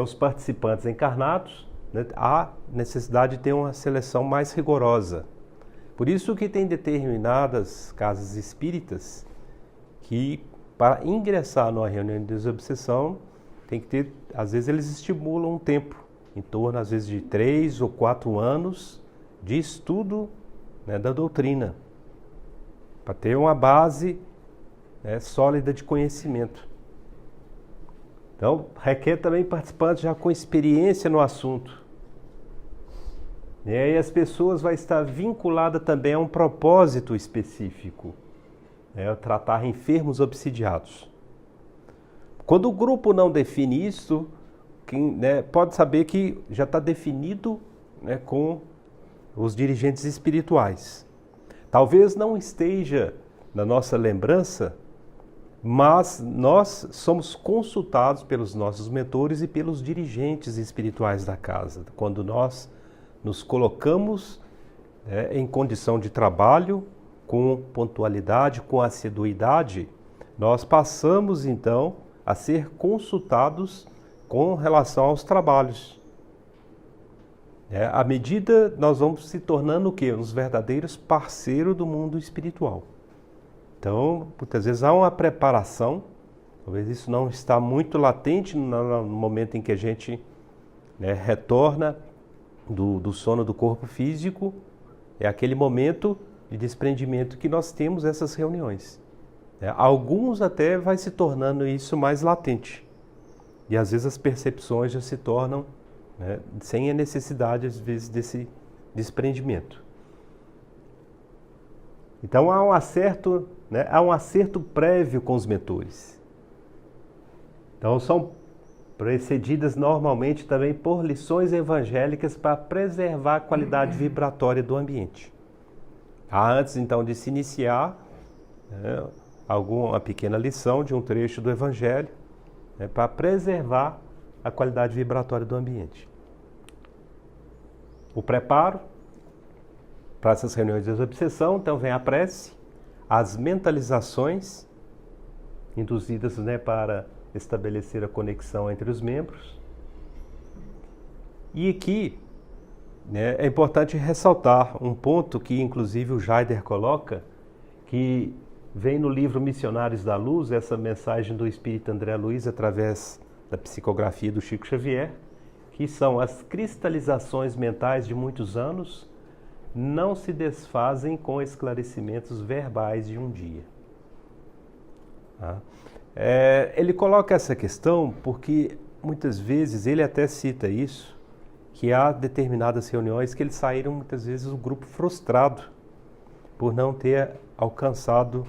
Os participantes encarnados, né, há necessidade de ter uma seleção mais rigorosa. Por isso que tem determinadas casas espíritas que, para ingressar numa reunião de desobsessão, tem que ter, às vezes eles estimulam um tempo, em torno, às vezes, de 3 ou 4 anos de estudo, né, da doutrina, para ter uma base, né, sólida de conhecimento. Então, requer também participantes já com experiência no assunto. E aí as pessoas vão estar vinculadas também a um propósito específico. tratar enfermos obsidiados. Quando o grupo não define isso, pode saber que já está definido, com os dirigentes espirituais. Talvez não esteja na nossa lembrança, mas nós somos consultados pelos nossos mentores e pelos dirigentes espirituais da casa. Quando nós nos colocamos em condição de trabalho, com pontualidade, com assiduidade, nós passamos então a ser consultados com relação aos trabalhos. À medida nós vamos se tornando o quê? Uns verdadeiros parceiros do mundo espiritual. Então, muitas vezes há uma preparação, talvez isso não está muito latente no momento em que a gente retorna do sono do corpo físico, é aquele momento de desprendimento que nós temos essas reuniões. Alguns até vai se tornando isso mais latente. E às vezes as percepções já se tornam sem a necessidade, às vezes, desse desprendimento. Então há um acerto prévio com os mentores. Então são precedidas normalmente também por lições evangélicas para preservar a qualidade vibratória do ambiente. Antes então de se iniciar, uma pequena lição de um trecho do Evangelho, para preservar a qualidade vibratória do ambiente. O preparo para essas reuniões de desobsessão, então vem a prece, as mentalizações induzidas para estabelecer a conexão entre os membros. E aqui é importante ressaltar um ponto que inclusive o Jaider coloca, que vem no livro Missionários da Luz, essa mensagem do Espírito André Luiz através da psicografia do Chico Xavier, que são as cristalizações mentais de muitos anos não se desfazem com esclarecimentos verbais de um dia. Ele coloca essa questão porque muitas vezes, ele até cita isso, que há determinadas reuniões que eles saíram muitas vezes o grupo frustrado por não ter alcançado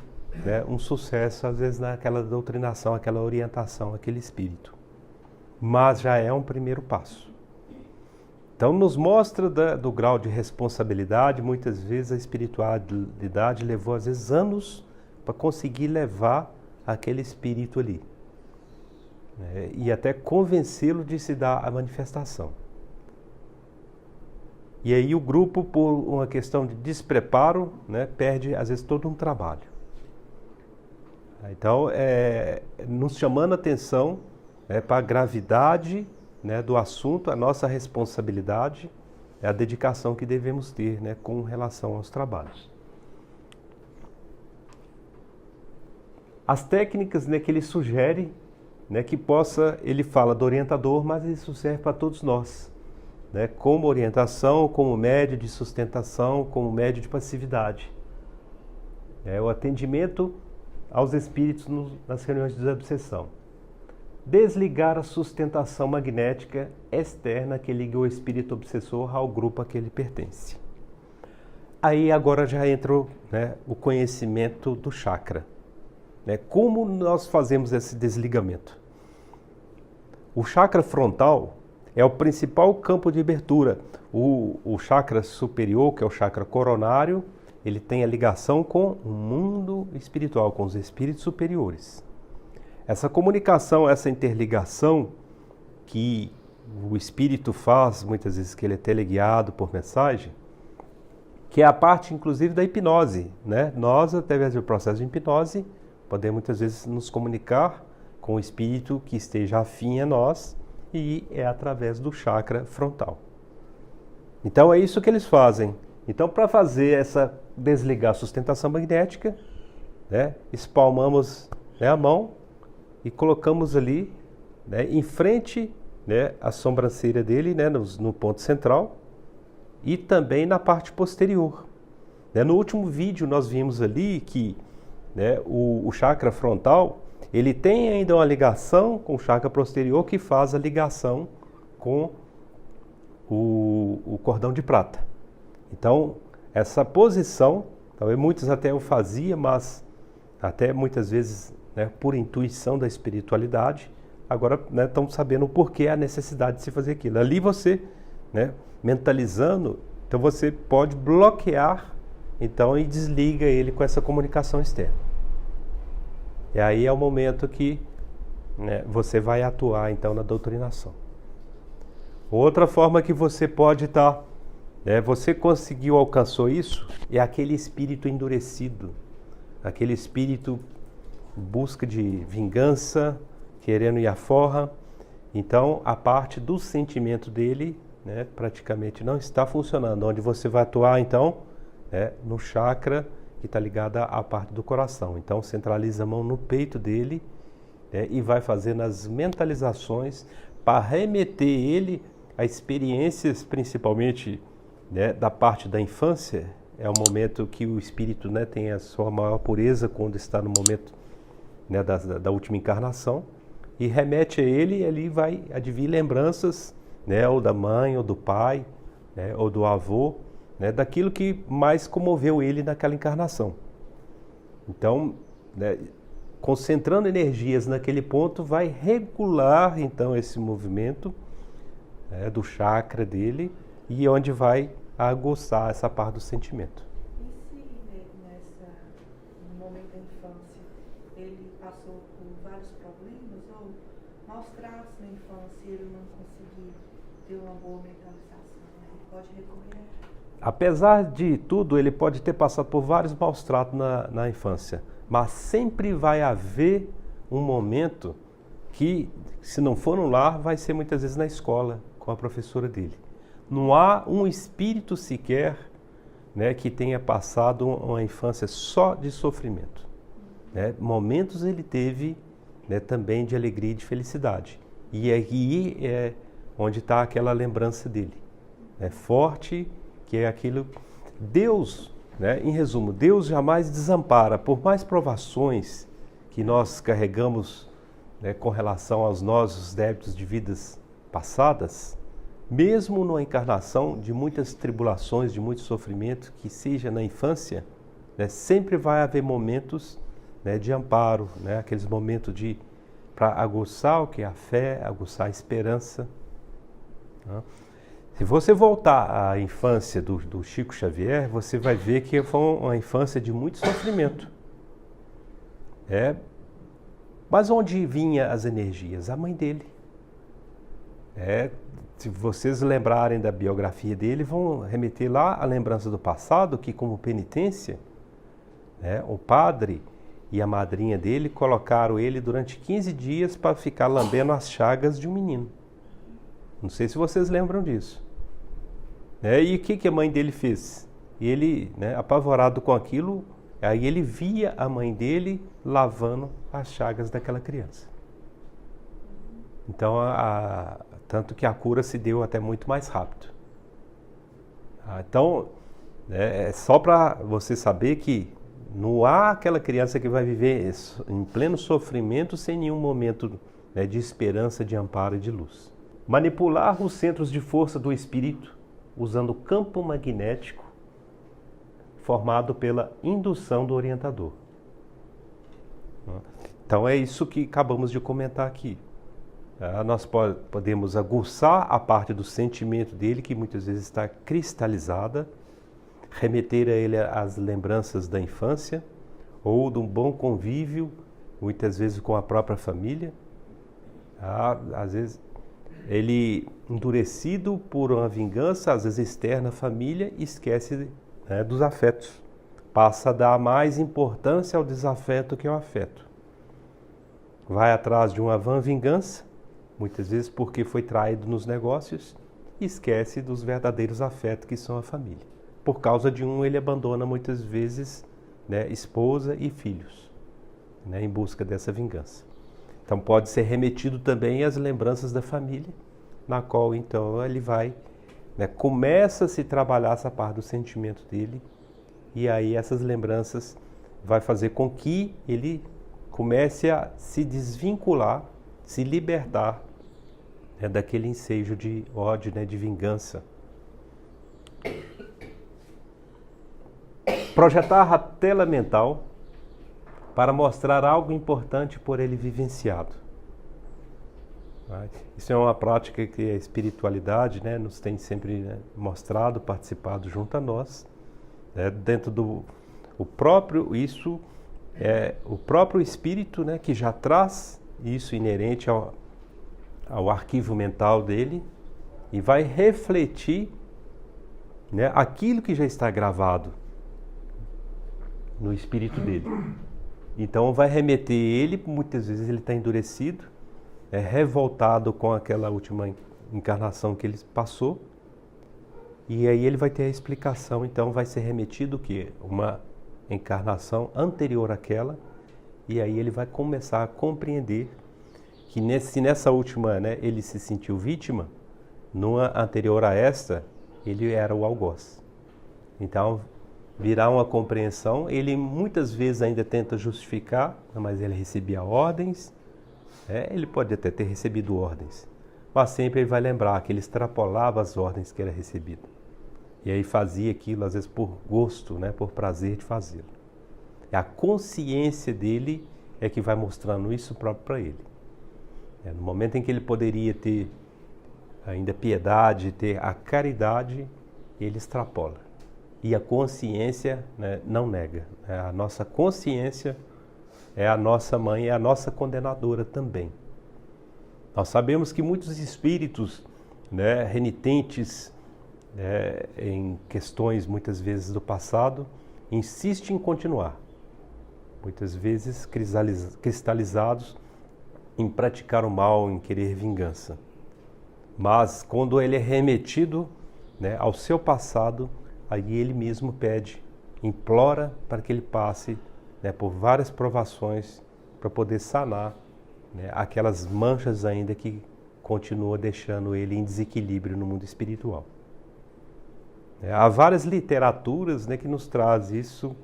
um sucesso, às vezes naquela doutrinação, aquela orientação, aquele espírito. Mas já é um primeiro passo. Então nos mostra do grau de responsabilidade, muitas vezes a espiritualidade levou às vezes anos para conseguir levar aquele espírito ali. E até convencê-lo de se dar a manifestação. E aí o grupo, por uma questão de despreparo, perde às vezes todo um trabalho. Então, nos chamando a atenção para a gravidade do assunto, a nossa responsabilidade, a dedicação que devemos ter com relação aos trabalhos. As técnicas que ele sugere, que ele fala do orientador, mas isso serve para todos nós. Como orientação, como médio de sustentação, como médio de passividade. O atendimento aos espíritos nas reuniões de desobsessão. Desligar a sustentação magnética externa que liga o espírito obsessor ao grupo a que ele pertence. Aí agora já entra o conhecimento do chakra. Como nós fazemos esse desligamento? O chakra frontal é o principal campo de abertura. O chakra superior, que é o chakra coronário, ele tem a ligação com o mundo espiritual, com os espíritos superiores. Essa comunicação, essa interligação que o espírito faz, muitas vezes que ele é teleguiado por mensagem, que é a parte inclusive da hipnose. Nós, através do processo de hipnose, podemos muitas vezes nos comunicar com o espírito que esteja afim a nós, e é através do chakra frontal. Então é isso que eles fazem. Então, para fazer desligar a sustentação magnética, espalmamos a mão e colocamos ali em frente a sobrancelha dele, no ponto central, e também na parte posterior. No último vídeo nós vimos ali que o chakra frontal, ele tem ainda uma ligação com o chakra posterior que faz a ligação com o cordão de prata. Então, essa posição, talvez muitos até o faziam, mas até muitas vezes, né, por intuição da espiritualidade, agora, né, estão sabendo o porquê, a necessidade de se fazer aquilo. Ali você, né, mentalizando, então você pode bloquear, então, e desliga ele com essa comunicação externa. E aí é o momento que, né, você vai atuar, então, na doutrinação. Outra forma que você pode estar, você conseguiu, alcançou isso, é aquele espírito endurecido, aquele espírito em busca de vingança, querendo ir à forra. Então, a parte do sentimento dele, né, praticamente não está funcionando. Onde você vai atuar, então, no chakra que está ligado à parte do coração. Então, centraliza a mão no peito dele, e vai fazendo as mentalizações para remeter ele a experiências, principalmente, né, da parte da infância. É o momento que o espírito, né, tem a sua maior pureza quando está no momento, né, da última encarnação, e remete a ele, e ali vai advir lembranças, né, ou da mãe, ou do pai, né, ou do avô, né, daquilo que mais comoveu ele naquela encarnação. Então, né, concentrando energias naquele ponto, vai regular então esse movimento, do chakra dele, e onde vai aguçar essa parte do sentimento. E se no momento da infância ele passou por vários problemas, ou maus tratos na infância e ele não conseguiu ter uma boa mentalização, ele pode recorrer? Apesar de tudo, ele pode ter passado por vários maus tratos na infância, mas sempre vai haver um momento que, se não for no lar, vai ser muitas vezes na escola, com a professora dele. Não há um espírito sequer, né, que tenha passado uma infância só de sofrimento. Né? Momentos ele teve, né, também de alegria e de felicidade. E aí é onde está aquela lembrança dele. Forte, que é aquilo... Deus, né, em resumo, Deus jamais desampara. Por mais provações que nós carregamos, né, com relação aos nossos débitos de vidas passadas, mesmo numa encarnação de muitas tribulações, de muito sofrimento, que seja na infância, né, sempre vai haver momentos, né, de amparo, né, aqueles momentos para aguçar o que é a fé, aguçar a esperança. Né? Se você voltar à infância do Chico Xavier, você vai ver que foi uma infância de muito sofrimento. Mas onde vinham as energias? A mãe dele. Se vocês lembrarem da biografia dele, vão remeter lá à lembrança do passado, que como penitência, o padre e a madrinha dele colocaram ele durante 15 dias para ficar lambendo as chagas de um menino. Não sei se vocês lembram disso. E o que a mãe dele fez? Ele, apavorado com aquilo, aí ele via a mãe dele lavando as chagas daquela criança. Então, tanto que a cura se deu até muito mais rápido. Então, é só para você saber que não há aquela criança que vai viver em pleno sofrimento sem nenhum momento, de esperança, de amparo e de luz. Manipular os centros de força do espírito usando o campo magnético formado pela indução do orientador. Então é isso que acabamos de comentar aqui. Nós podemos aguçar a parte do sentimento dele, que muitas vezes está cristalizada, remeter a ele as lembranças da infância, ou de um bom convívio, muitas vezes com a própria família. Às vezes ele, endurecido por uma vingança, às vezes externa à família, esquece, dos afetos. Passa a dar mais importância ao desafeto que ao afeto. Vai atrás de uma vã vingança, muitas vezes porque foi traído nos negócios, e esquece dos verdadeiros afetos que são a família. Por causa de ele abandona muitas vezes, esposa e filhos, em busca dessa vingança. Então pode ser remetido também às lembranças da família, na qual então ele vai, começa a se trabalhar essa parte do sentimento dele, e aí essas lembranças vai fazer com que ele comece a se desvincular, se libertar, daquele ensejo de ódio, de vingança. Projetar a tela mental para mostrar algo importante por ele vivenciado. Isso é uma prática que a espiritualidade, né, nos tem sempre, né, mostrado, participado junto a nós, né, dentro do o próprio espírito, né, que já traz isso inerente ao arquivo mental dele e vai refletir, né, aquilo que já está gravado no espírito dele. Então vai remeter ele, muitas vezes ele está endurecido, revoltado com aquela última encarnação que ele passou, e aí ele vai ter a explicação, então vai ser remetido o quê? Uma encarnação anterior àquela, e aí ele vai começar a compreender que nessa última, né, ele se sentiu vítima, numa anterior a esta, ele era o algoz. Então virá uma compreensão, ele muitas vezes ainda tenta justificar, mas ele recebia ordens, ele pode até ter recebido ordens, mas sempre ele vai lembrar que ele extrapolava as ordens que era recebido. E aí fazia aquilo, às vezes por gosto, né, por prazer de fazê-lo. A consciência dele é que vai mostrando isso próprio para ele. No momento em que ele poderia ter ainda piedade, ter a caridade, ele extrapola. E a consciência, né, não nega. A nossa consciência é a nossa mãe, é a nossa condenadora também. Nós sabemos que muitos espíritos, né, renitentes, em questões muitas vezes do passado, insistem em continuar. Muitas vezes cristalizados em praticar o mal, em querer vingança. Mas quando ele é remetido, né, ao seu passado, aí ele mesmo pede, implora para que ele passe, né, por várias provações para poder sanar, né, aquelas manchas ainda que continuam deixando ele em desequilíbrio no mundo espiritual. Há várias literaturas, né, que nos trazem isso,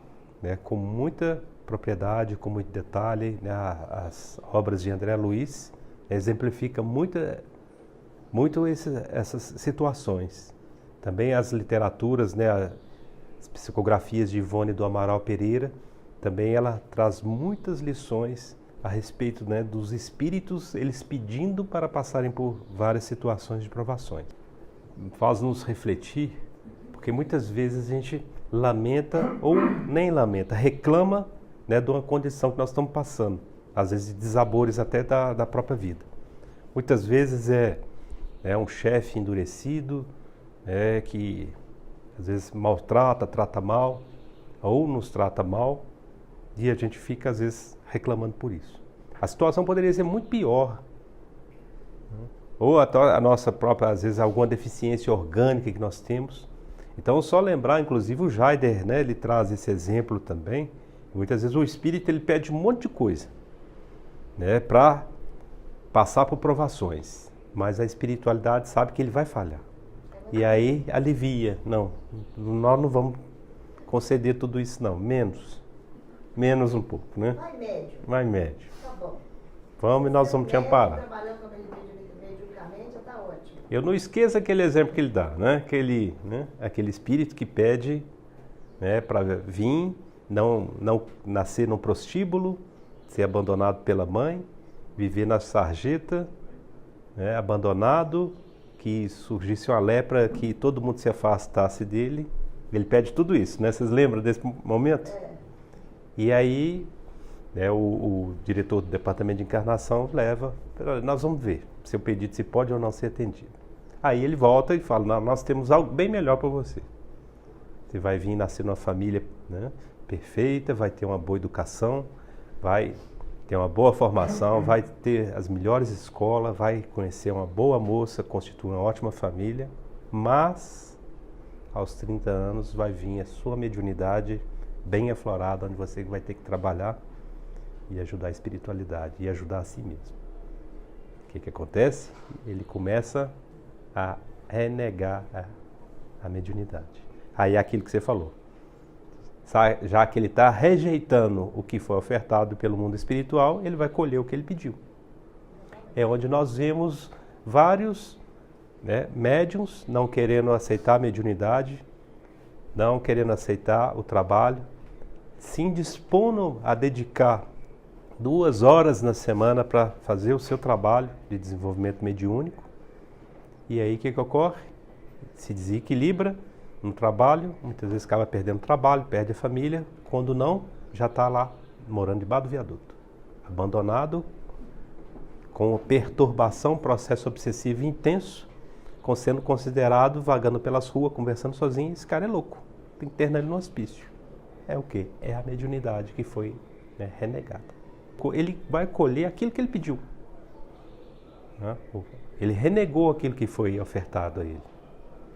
né, com muita propriedade, com muito detalhe, né, as obras de André Luiz exemplificam muito essas situações. Também as literaturas, né, as psicografias de Ivone do Amaral Pereira, também ela traz muitas lições a respeito, né, dos espíritos, eles pedindo para passarem por várias situações de provações. Faz-nos refletir, porque muitas vezes a gente lamenta ou nem lamenta, reclama, né, de uma condição que nós estamos passando, às vezes de desabores até da própria vida. Muitas vezes é um chefe endurecido, que às vezes maltrata, trata mal, ou nos trata mal, e a gente fica às vezes reclamando por isso. A situação poderia ser muito pior, ou a nossa própria, às vezes, alguma deficiência orgânica que nós temos. Então, só lembrar, inclusive o Jaider, né, ele traz esse exemplo também. Muitas vezes o espírito ele pede um monte de coisa, né, para passar por provações, mas a espiritualidade sabe que ele vai falhar. E aí alivia, nós não vamos conceder tudo isso não, menos um pouco, né? Vai médio. Tá bom. Vamos e nós vamos te amparar. Trabalhando mediunicamente, tá ótimo. Eu não esqueço aquele exemplo que ele dá, né? Aquele espírito que pede, né, para vir, não nascer num prostíbulo, ser abandonado pela mãe, viver na sarjeta, né, abandonado, que surgisse uma lepra, que todo mundo se afastasse dele. Ele pede tudo isso, né? Vocês lembram desse momento? E aí, né, o diretor do departamento de encarnação leva, nós vamos ver seu pedido se pode ou não ser atendido. Aí ele volta e fala, nós temos algo bem melhor para você. Você vai vir nascer numa família, né, perfeita, vai ter uma boa educação, vai ter uma boa formação, vai ter as melhores escolas, vai conhecer uma boa moça, constituir uma ótima família, mas aos 30 anos vai vir a sua mediunidade bem aflorada, onde você vai ter que trabalhar e ajudar a espiritualidade e ajudar a si mesmo. O que acontece? Ele começa a renegar a mediunidade. Aí é aquilo que você falou. Já que ele está rejeitando o que foi ofertado pelo mundo espiritual, ele vai colher o que ele pediu. É onde nós vemos vários, né, médiuns não querendo aceitar a mediunidade, não querendo aceitar o trabalho, se indispondo a dedicar 2 horas na semana para fazer o seu trabalho de desenvolvimento mediúnico. E aí o que ocorre? Se desequilibra no trabalho, muitas vezes acaba perdendo o trabalho, perde a família. Quando não, já está lá morando debaixo do viaduto, abandonado, com perturbação, processo obsessivo intenso, sendo considerado, vagando pelas ruas, conversando sozinho. Esse cara é louco, tem que internar ele no hospício. É o quê? É a mediunidade que foi, né, renegada. Ele vai colher aquilo que ele pediu, né? Ele renegou aquilo que foi ofertado a ele.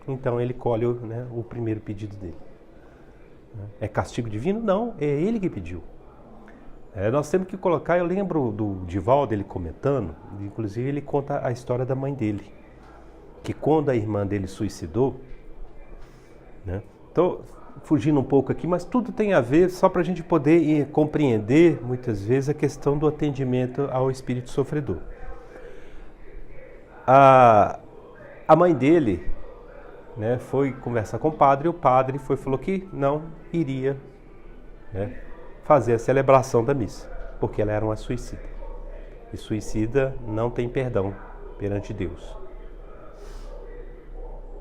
Então ele colhe, né, o primeiro pedido dele. É castigo divino? Não, é ele que pediu. Nós temos que colocar, eu lembro do Divaldo, ele comentando, inclusive ele conta a história da mãe dele, que quando a irmã dele suicidou, né, estou fugindo um pouco aqui, mas tudo tem a ver, só para a gente poder compreender, muitas vezes, a questão do atendimento ao espírito sofredor. A mãe dele, né, foi conversar com o padre, e o padre falou que não iria, né, fazer a celebração da missa, porque ela era uma suicida. E suicida não tem perdão perante Deus.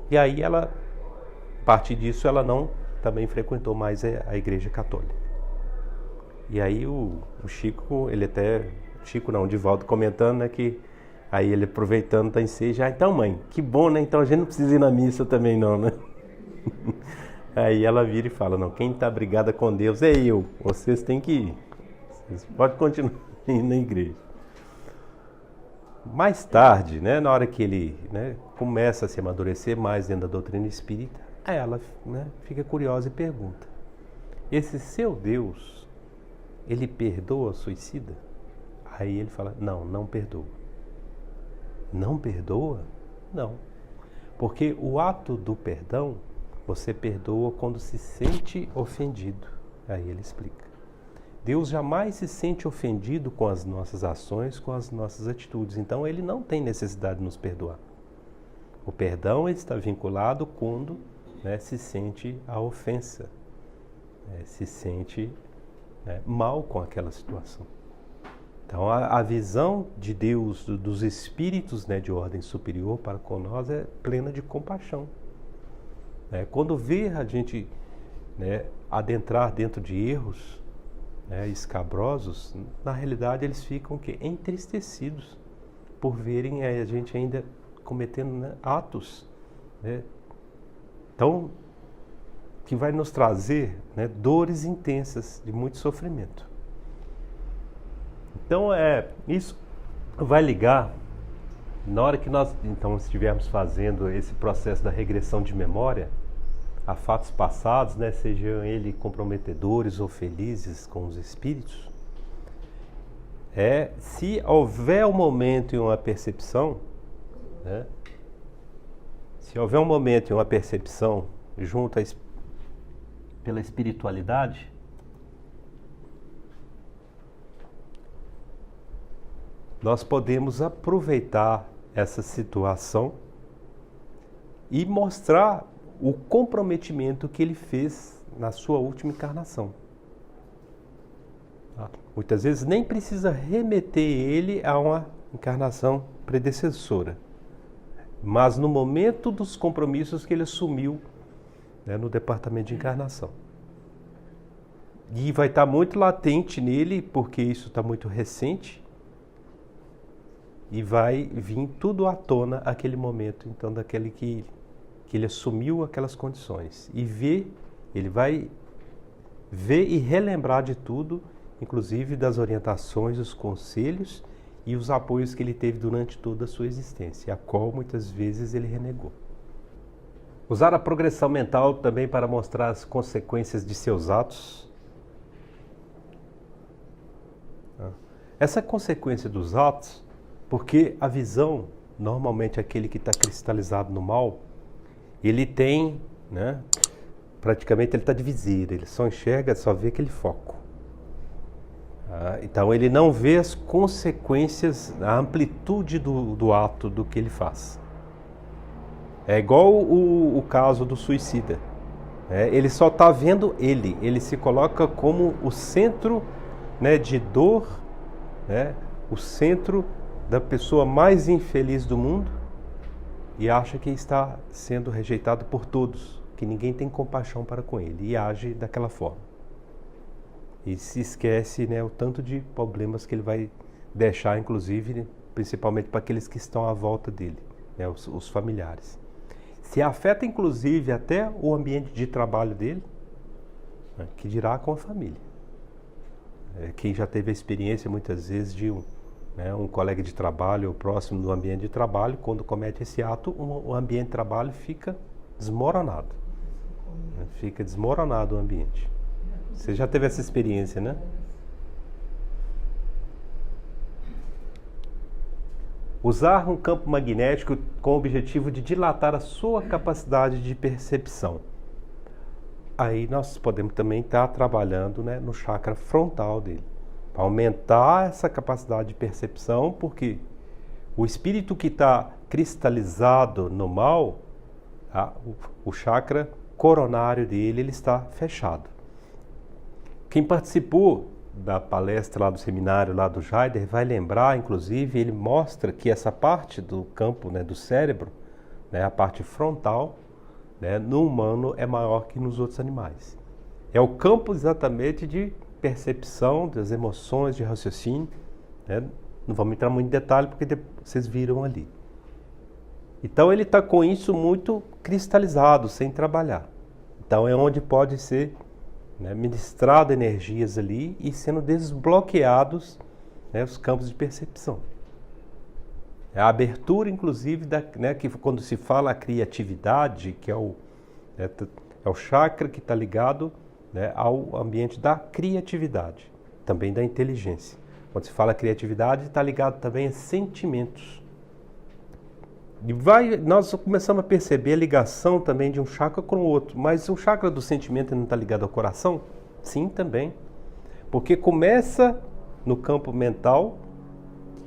E aí ela, a partir disso, ela não também frequentou mais a igreja católica. E aí o Chico, ele até, Chico não, o Divaldo comentando, né, que aí ele aproveitando, tá em si, já, então mãe, que bom, né, então a gente não precisa ir na missa também não, né? Aí ela vira e fala, não, quem está brigada com Deus é eu, vocês têm que ir, vocês podem continuar indo na igreja. Mais tarde, né, na hora que ele, né, começa a se amadurecer mais dentro da doutrina espírita, aí ela, né, fica curiosa e pergunta, esse seu Deus, ele perdoa o suicida? Aí ele fala, não perdoa. Não perdoa? Não. Porque o ato do perdão, você perdoa quando se sente ofendido. Aí ele explica. Deus jamais se sente ofendido com as nossas ações, com as nossas atitudes. Então ele não tem necessidade de nos perdoar. O perdão está vinculado quando, né, se sente a ofensa, se sente, né, mal com aquela situação. Então a visão de Deus, dos espíritos, né, de ordem superior para com nós é plena de compaixão. Quando vê a gente, né, adentrar dentro de erros, né, escabrosos, na realidade eles ficam o quê? Entristecidos por verem a gente ainda cometendo, né, atos, né, então, que vai nos trazer, né, dores intensas de muito sofrimento. Então, isso vai ligar, na hora que nós então estivermos fazendo esse processo da regressão de memória a fatos passados, né, sejam eles comprometedores ou felizes com os espíritos, se houver um momento e uma percepção, né, se houver um momento e uma percepção junto pela espiritualidade, nós podemos aproveitar essa situação e mostrar o comprometimento que ele fez na sua última encarnação. Muitas vezes nem precisa remeter ele a uma encarnação predecessora, mas no momento dos compromissos que ele assumiu, né, no departamento de encarnação. E vai estar muito latente nele, porque isso está muito recente, e vai vir tudo à tona aquele momento, então, daquele que ele assumiu aquelas condições. E ele vai ver e relembrar de tudo, inclusive das orientações, os conselhos e os apoios que ele teve durante toda a sua existência, a qual muitas vezes ele renegou. Usar a progressão mental também para mostrar as consequências de seus atos. Essa consequência dos atos, porque a visão, normalmente aquele que está cristalizado no mal, ele tem, né, praticamente ele está de viseira, ele só enxerga, só vê aquele foco. Então ele não vê as consequências, a amplitude do ato, do que ele faz. É igual o caso do suicida. Ele só está vendo ele se coloca como o centro, né, de dor, né, o centro da pessoa mais infeliz do mundo, e acha que está sendo rejeitado por todos, que ninguém tem compaixão para com ele, e age daquela forma. E se esquece, né, o tanto de problemas que ele vai deixar, inclusive, principalmente para aqueles que estão à volta dele, né, os familiares. Se afeta, inclusive, até o ambiente de trabalho dele, né, que dirá com a família. Quem já teve a experiência, muitas vezes, de um colega de trabalho ou próximo do ambiente de trabalho, quando comete esse ato, o ambiente de trabalho fica desmoronado. Fica desmoronado o ambiente. Você já teve essa experiência, né? Usar um campo magnético com o objetivo de dilatar a sua capacidade de percepção. Aí nós podemos também estar trabalhando, né, no chakra frontal dele, para aumentar essa capacidade de percepção, porque o espírito que está cristalizado no mal, o chakra coronário dele, ele está fechado. Quem participou da palestra lá do seminário lá do Jaider vai lembrar, inclusive, ele mostra que essa parte do campo, né, do cérebro, né, a parte frontal, né, no humano é maior que nos outros animais. É o campo exatamente de percepção das emoções, de raciocínio, né? Não vamos entrar muito em detalhe porque vocês viram ali. Então ele está com isso muito cristalizado, sem trabalhar. Então é onde pode ser, né, ministrado energias ali e sendo desbloqueados, né, os campos de percepção. A abertura, inclusive, né, que quando se fala a criatividade, que é o chakra que está ligado, né, ao ambiente da criatividade, também da inteligência. Quando se fala criatividade, está ligado também a sentimentos. E nós começamos a perceber a ligação também de um chakra com o outro. Mas o chakra do sentimento não está ligado ao coração? Sim, também. Porque começa no campo mental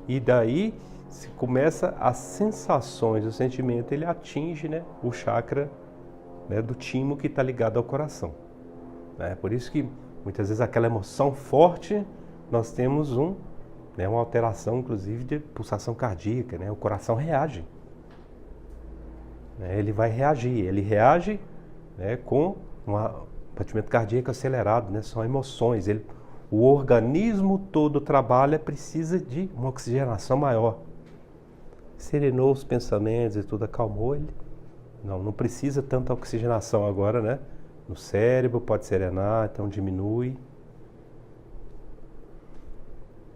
e daí se começa as sensações, o sentimento, ele atinge, né, o chakra, né, do timo que está ligado ao coração. Por isso que muitas vezes aquela emoção forte, nós temos uma alteração, inclusive, de pulsação cardíaca, né? O coração reage. Ele vai reagir, ele reage, né, com um batimento cardíaco acelerado, né? São emoções. O organismo todo trabalha, precisa de uma oxigenação maior. Serenou os pensamentos e tudo, acalmou ele. Não precisa tanta oxigenação agora, né? No cérebro, pode serenar, então diminui.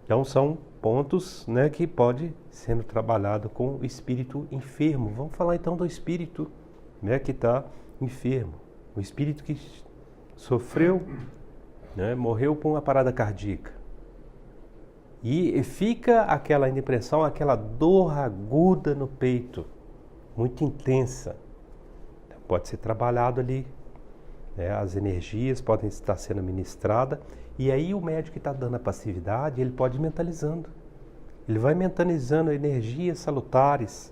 Então são pontos, né, que pode sendo trabalhado com o espírito enfermo. Vamos falar então do espírito, né, que está enfermo. O espírito que sofreu, né, morreu por uma parada cardíaca. E fica aquela impressão, aquela dor aguda no peito, muito intensa. Pode ser trabalhado ali. As energias podem estar sendo ministradas, e aí o médico que está dando a passividade, ele pode ir mentalizando. Ele vai mentalizando energias salutares,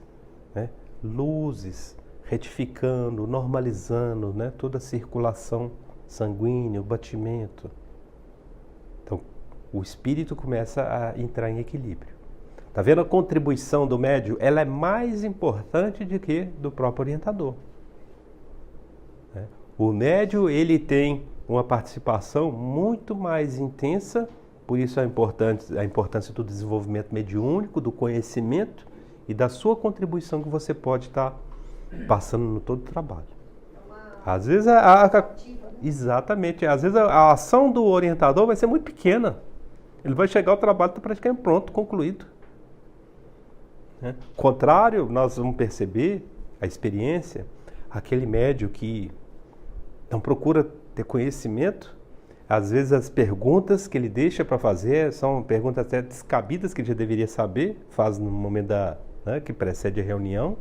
né? Luzes, retificando, normalizando, né, toda a circulação sanguínea, o batimento. Então, o espírito começa a entrar em equilíbrio. Está vendo a contribuição do médium? Ela é mais importante do que do próprio orientador. O médium, ele tem uma participação muito mais intensa, por isso a importância do desenvolvimento mediúnico, do conhecimento e da sua contribuição que você pode estar passando no todo o trabalho. Às vezes, exatamente, às vezes a ação do orientador vai ser muito pequena. Ele vai chegar ao trabalho está praticamente pronto, concluído. Contrário, nós vamos perceber a experiência, aquele médium que não procura ter conhecimento, às vezes as perguntas que ele deixa para fazer são perguntas até descabidas que ele já deveria saber, faz no momento que precede a reunião.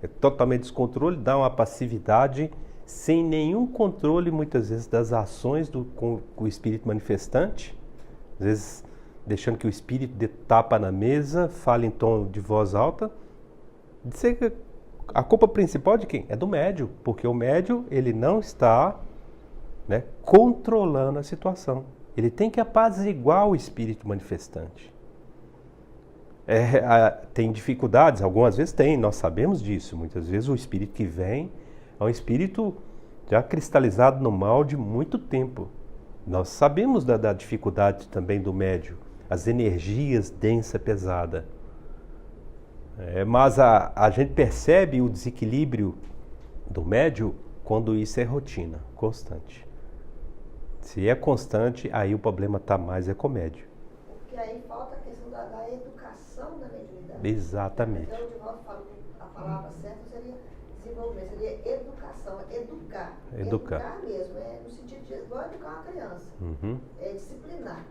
É totalmente descontrole, dá uma passividade sem nenhum controle, muitas vezes, das ações com o espírito manifestante, às vezes deixando que o espírito dê tapa na mesa, fale em tom de voz alta. Você A culpa principal de quem? É do médium, porque o médium ele não está, né, controlando a situação. Ele tem que apaziguar o espírito manifestante. Tem dificuldades? Algumas vezes tem, nós sabemos disso. Muitas vezes o espírito que vem é um espírito já cristalizado no mal de muito tempo. Nós sabemos da dificuldade também do médium, as energias densa, pesada. Mas a gente percebe o desequilíbrio do médium quando isso é rotina, constante. Se é constante, aí o problema está mais com o médium. Porque aí falta a questão da educação da mediunidade. Exatamente. Então, de volta, falo que a palavra certa seria desenvolvimento, seria educação, educar. Educar mesmo, no sentido de igual educar uma criança. Uhum. É disciplinar.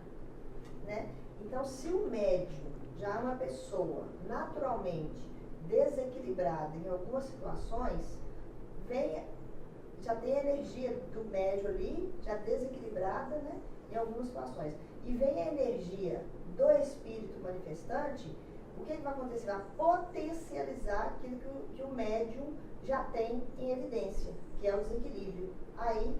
Né? Então, se o médium já é uma pessoa naturalmente desequilibrada em algumas situações, já tem a energia do médium ali, já desequilibrada, né, em algumas situações. E vem a energia do espírito manifestante, o que vai acontecer? Vai potencializar aquilo que o médium já tem em evidência, que é o desequilíbrio. Aí,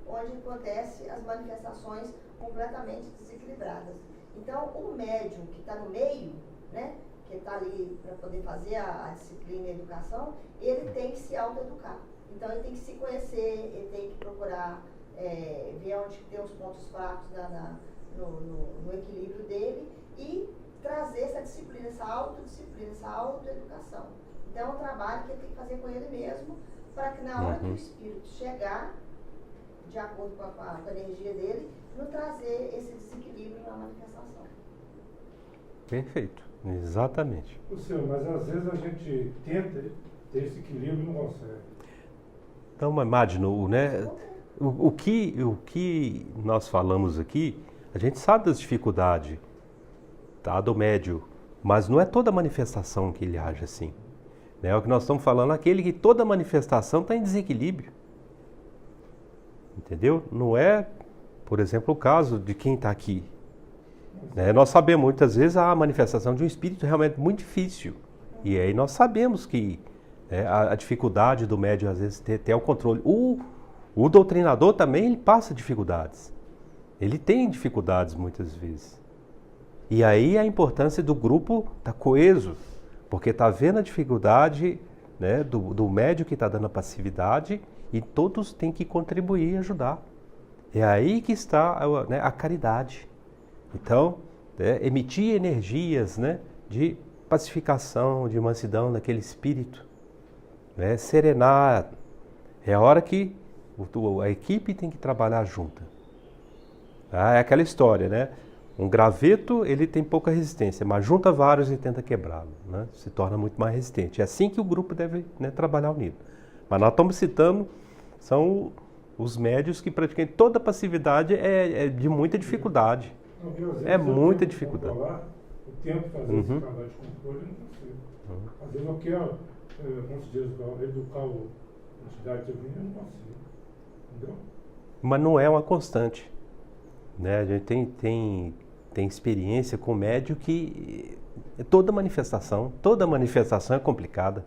onde acontece as manifestações completamente desequilibradas. Então, o médium que está no meio, né, que está ali para poder fazer a disciplina e a educação, ele tem que se autoeducar. Então, ele tem que se conhecer, ele tem que procurar ver onde tem os pontos fracos no equilíbrio dele e trazer essa disciplina, essa autodisciplina, essa autoeducação. Então, é um trabalho que ele tem que fazer com ele mesmo, para que na hora que o espírito chegar, de acordo com a energia dele, não trazer esse desequilíbrio na manifestação. Perfeito, exatamente. Senhor, mas às vezes a gente tenta ter esse equilíbrio e não consegue. Então, Magno, né, o que nós falamos aqui, a gente sabe das dificuldades, tá, do médium, mas não é toda manifestação que ele age assim. Né? O que nós estamos falando é aquele que toda manifestação está em desequilíbrio. Entendeu? Não é, por exemplo, o caso de quem está aqui. Né? Nós sabemos muitas vezes a manifestação de um espírito realmente muito difícil. E aí nós sabemos que a dificuldade do médium às vezes ter o controle. O doutrinador também ele passa dificuldades. Ele tem dificuldades muitas vezes. E aí a importância do grupo está coeso, porque está vendo a dificuldade, né, do médium que está dando a passividade e todos têm que contribuir e ajudar. É aí que está, né, a caridade. Então, emitir energias, né, de pacificação, de mansidão naquele espírito, né, serenar. É a hora que a equipe tem que trabalhar junta. É aquela história, né? Um graveto, ele tem pouca resistência, mas junta vários e tenta quebrá-lo, né? Se torna muito mais resistente. É assim que o grupo deve, né, trabalhar unido. Mas nós estamos citando, são os médios que praticam toda a passividade é de muita dificuldade. É muita dificuldade. O tempo fazer esse trabalho de controle, eu não consigo. Às vezes eu quero, como se diz, educar a entidade divina, eu não consigo. Entendeu? Mas não é uma constante. Né? A gente tem experiência com médio que toda manifestação é complicada.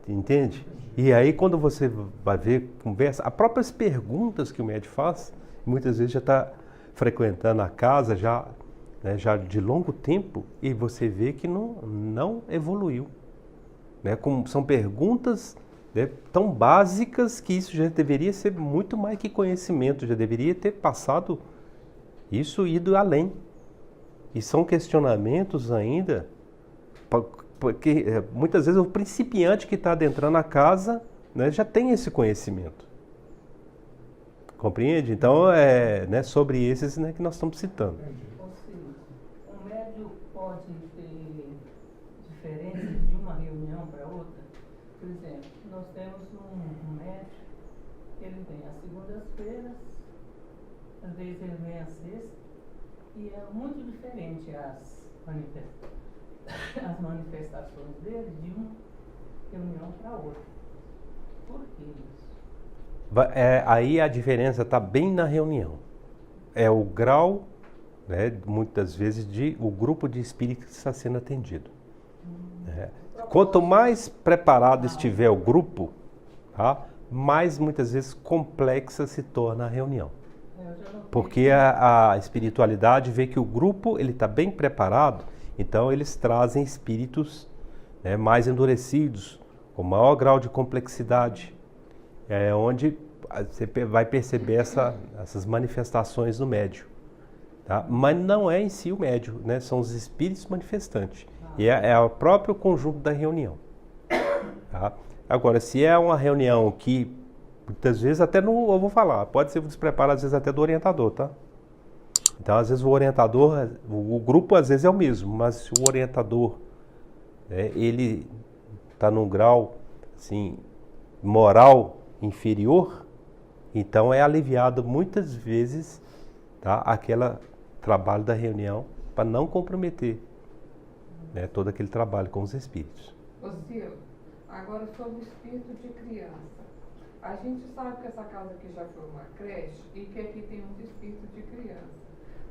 Entende? E aí quando você vai ver, conversa, as próprias perguntas que o médium faz, muitas vezes já está frequentando a casa já de longo tempo e você vê que não evoluiu. Né? São perguntas, né, tão básicas que isso já deveria ser muito mais que conhecimento, já deveria ter passado isso e ido além. E são questionamentos ainda, porque muitas vezes o principiante que está adentrando a casa, né, já tem esse conhecimento. Compreende? Então, né, sobre esses, né, que nós estamos citando. Ou seja, o médium pode ter diferenças de uma reunião para outra. Por exemplo, nós temos um médium, ele vem às segundas-feiras, às vezes ele vem às sextas, e é muito diferente as manifestações dele de uma reunião para outra. Por que isso? Aí a diferença está bem na reunião. É o grau, né, muitas vezes, o grupo de espíritos que está sendo atendido. Quanto mais preparado estiver o grupo, tá, mais muitas vezes complexa se torna a reunião. Porque a espiritualidade vê que o grupo ele está bem preparado, então eles trazem espíritos, né, mais endurecidos, com maior grau de complexidade, onde você vai perceber essas manifestações no médium. Tá? Mas não é em si o médium, né? São os espíritos manifestantes. E é o próprio conjunto da reunião. Tá? Agora, se é uma reunião que, muitas vezes, até não, eu vou falar, pode ser um despreparo, às vezes, até do orientador, tá? Então, às vezes, o orientador, o grupo, às vezes, é o mesmo, mas se o orientador, né, ele está num grau, assim, moral inferior, então é aliviado, muitas vezes, tá, aquele trabalho da reunião para não comprometer, né, todo aquele trabalho com os espíritos. Ô Ciro, agora sobre o espírito de criança. A gente sabe que essa casa aqui já foi uma creche e que aqui tem um espírito de criança.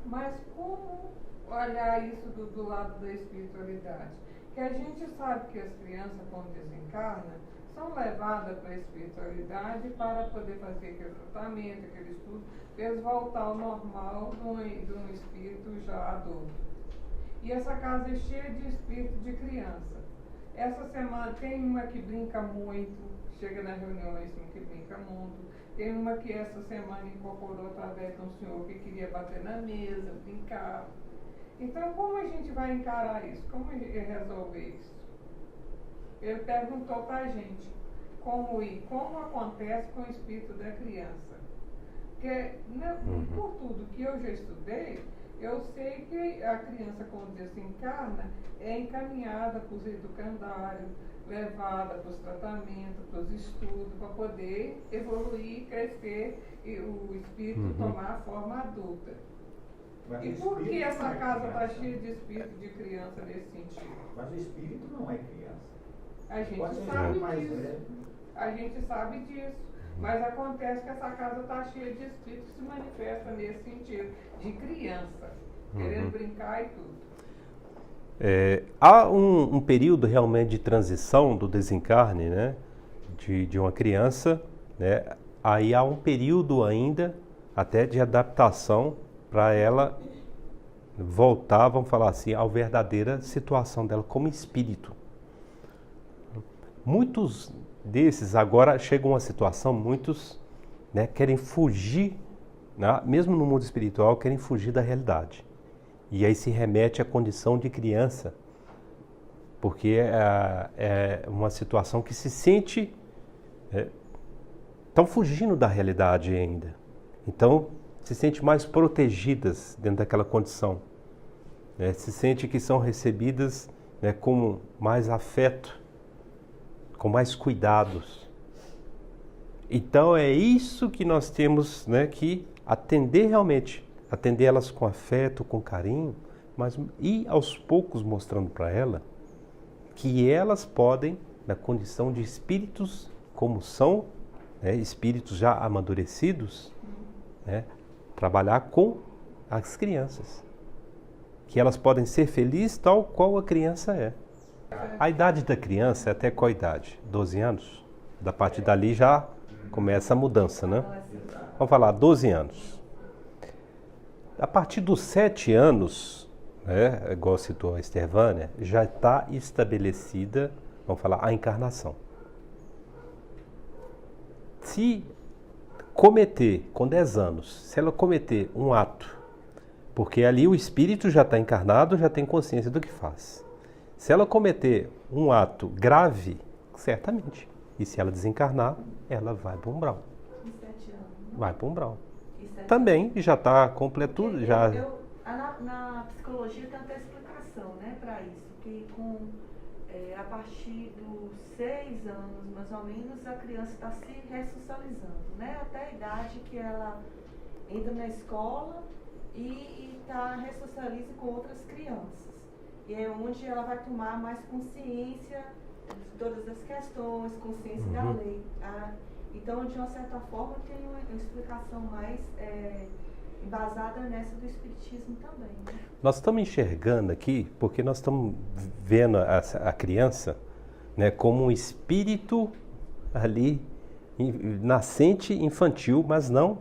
Mas como olhar isso do lado da espiritualidade? Que a gente sabe que as crianças, quando desencarnam, são levadas para a espiritualidade para poder fazer aquele tratamento, aquele estudo, para eles voltar ao normal de um espírito já adulto. E essa casa é cheia de espírito de criança. Essa semana tem uma que brinca muito, chega nas reuniões que brinca muito. Tem uma que essa semana incorporou através de um senhor que queria bater na mesa, brincar. Então, como a gente vai encarar isso? Como resolver isso? Ele perguntou para a gente como acontece com o espírito da criança. Porque, por tudo que eu já estudei, eu sei que a criança, quando desencarna, é encaminhada para os educandários, levada para os tratamentos, para os estudos, para poder evoluir, crescer e o espírito tomar a forma adulta. Mas e por que essa casa está cheia de espírito de criança nesse sentido? Mas o espírito não é criança. A gente sabe disso. A gente sabe disso. Mas acontece que essa casa está cheia de espíritos que se manifestam nesse sentido, de criança, querendo brincar e tudo. Há um período realmente de transição do desencarne, né, de uma criança, né, aí há um período ainda até de adaptação para ela voltar, vamos falar assim, à verdadeira situação dela como espírito. Muitos desses agora chegam a uma situação, muitos, né, querem fugir, né, mesmo no mundo espiritual, querem fugir da realidade. E aí se remete à condição de criança, porque é uma situação que se sente, estão fugindo da realidade ainda. Então, se sente mais protegidas dentro daquela condição. Né, se sente que são recebidas, né, com mais afeto, com mais cuidados. Então é isso que nós temos, né, que atender realmente, atender elas com afeto, com carinho, mas ir aos poucos mostrando para ela que elas podem, na condição de espíritos como são, né, espíritos já amadurecidos, né, trabalhar com as crianças, que elas podem ser felizes tal qual a criança é. A idade da criança é até qual idade? 12 anos? Da partir dali já começa a mudança, né? Vamos falar, 12 anos. A partir dos 7 anos, né, igual citou a Estevânia, já está estabelecida, vamos falar, a encarnação. Se cometer, com 10 anos, se ela cometer um ato, porque ali o espírito já está encarnado, já tem consciência do que faz. Se ela cometer um ato grave, certamente. E se ela desencarnar, ela vai para o umbral. Em 7 anos. Vai para o umbral. Também já está completo. Já... Na psicologia tem até explicação, né, para isso. Que a partir dos 6 anos, mais ou menos, a criança está se ressocializando, né? Até a idade que ela entra na escola e ressocializa com outras crianças. E é onde ela vai tomar mais consciência de todas as questões, consciência da lei. Então, de uma certa forma, tem uma explicação mais embasada nessa do espiritismo também. Né? Nós estamos enxergando aqui, porque nós estamos vendo a criança, né, como um espírito ali, nascente infantil, mas não.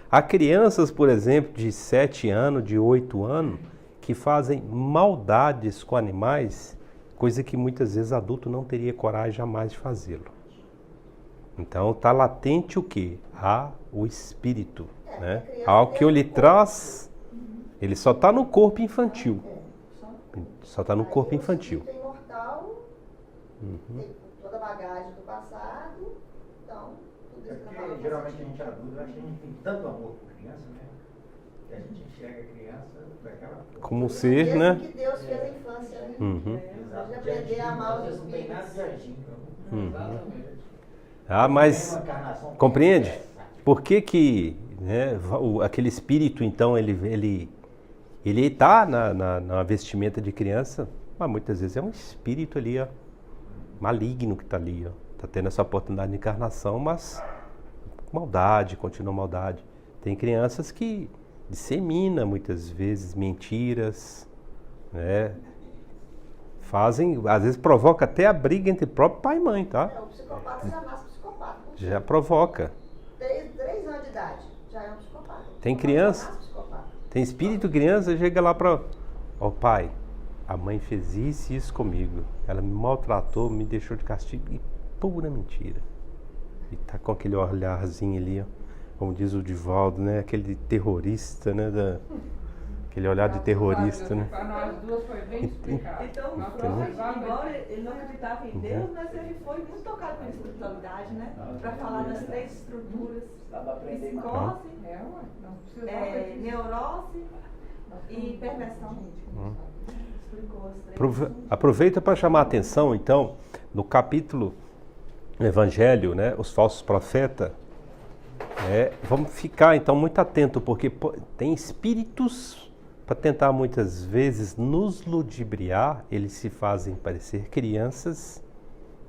Há crianças, por exemplo, de 7 anos, de 8 anos, que fazem maldades com animais, coisa que muitas vezes adulto não teria coragem jamais de fazê-lo. Então está latente o quê? O espírito, né? Ao que ele traz, ele só está no corpo infantil. Só está no corpo infantil. O espírito é imortal, tem toda a bagagem do passado, então tudo isso porque geralmente a gente adulto, acho que a gente tem tanto amor por criança, né? Que a gente enxerga a criança daquela forma. Como ser, né? que Deus fez a infância, né? Exato. Pode aprender a amar os Não tem nada de espíritos. jardim. Exatamente. Mas compreende? Por que né, aquele espírito, então, ele está na vestimenta de criança, mas muitas vezes é um espírito ali, ó, maligno que está ali, ó. Está tendo essa oportunidade de encarnação, mas maldade, continua maldade. Tem crianças que disseminam muitas vezes mentiras, né? Fazem, às vezes provoca até a briga entre próprio pai e mãe, tá? O psicopata já nasce psicopata. Já provoca. 3 anos de idade, já é um psicopata. Tem criança, Já nasce psicopata. tem espírito criança, chega lá para ó pai, a mãe fez isso e isso comigo. Ela me maltratou, me deixou de castigo. E pura mentira. E tá com aquele olharzinho ali, ó, como diz o Divaldo, né? Aquele terrorista, né? Aquele olhar de terrorista, né? Para nós duas foi bem explicado. Então, Nós Freud, precisamos embora ele não acreditava em Deus, mas ele foi muito tocado pela espiritualidade, né? Para falar das 3 estruturas: psicose, neurose e perversão. Explicou as 3. Aproveita para chamar a atenção, então, no capítulo do Evangelho, né? Os falsos profetas. Vamos ficar, então, muito atento, porque tem espíritos para tentar muitas vezes nos ludibriar, eles se fazem parecer crianças,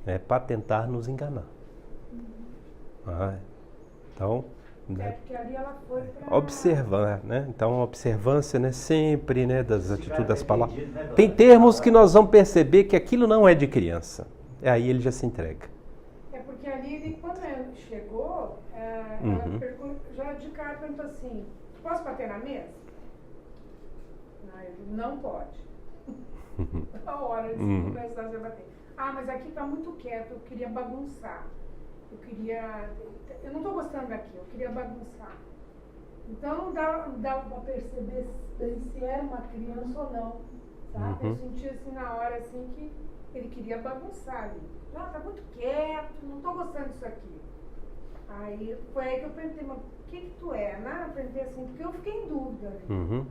né, para tentar nos enganar. Então, né, porque ali ela foi pra... observar, né? Então, a observância, né, sempre, né, das atitudes, das palavras. Tem termos que nós vamos perceber que aquilo não é de criança. Aí ele já se entrega. É porque ali, ele, quando ele chegou, ela já de cara perguntou assim: posso bater na mesa? Ele não pode. Na hora de começar a bater. Mas aqui tá muito quieto, eu queria bagunçar. Eu não tô gostando daqui, eu queria bagunçar. Então não dava para perceber se era uma criança ou não. Sabe? Eu senti assim na hora assim que ele queria bagunçar ali. Tá muito quieto, não tô gostando disso aqui. Aí foi aí que eu perguntei, mas o que tu é? Eu perguntei assim, porque eu fiquei em dúvida ali.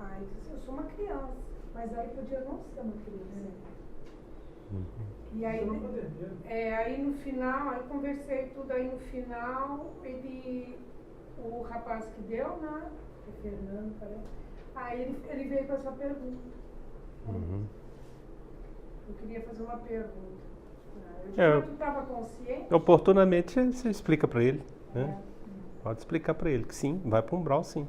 Aí disse, eu sou uma criança, mas aí podia não ser uma criança. E aí, aí no final, aí conversei tudo, aí no final, o rapaz que deu, né? O Fernando, parece. Aí ele veio com essa pergunta. Eu queria fazer uma pergunta. Eu disse, tu estava consciente? Oportunamente você explica para ele, né? Pode explicar para ele que sim, vai para um umbral, sim.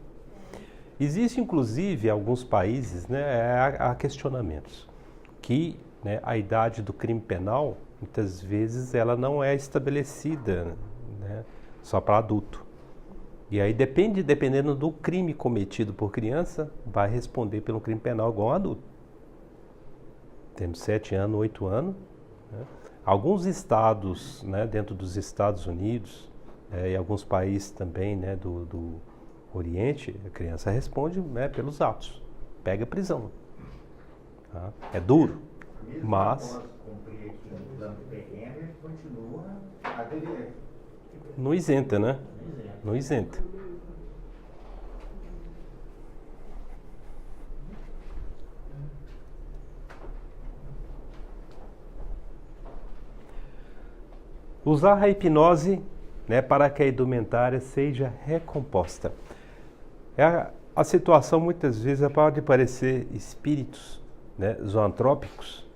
Existe, inclusive, em alguns países, né, há questionamentos que, né, a idade do crime penal, muitas vezes, ela não é estabelecida, né, só para adulto. E aí, dependendo do crime cometido por criança, vai responder pelo crime penal igual um adulto. Temos 7 anos, 8 anos. Né? Alguns estados, né, dentro dos Estados Unidos, e alguns países também, né, do Oriente, a criança responde, né, pelos atos. Pega prisão. Tá? É duro, mas não isenta, né? Não isenta. Usar a hipnose, né, para que a indumentária seja recomposta. A situação muitas vezes pode parecer espíritos, né, zoantrópicos,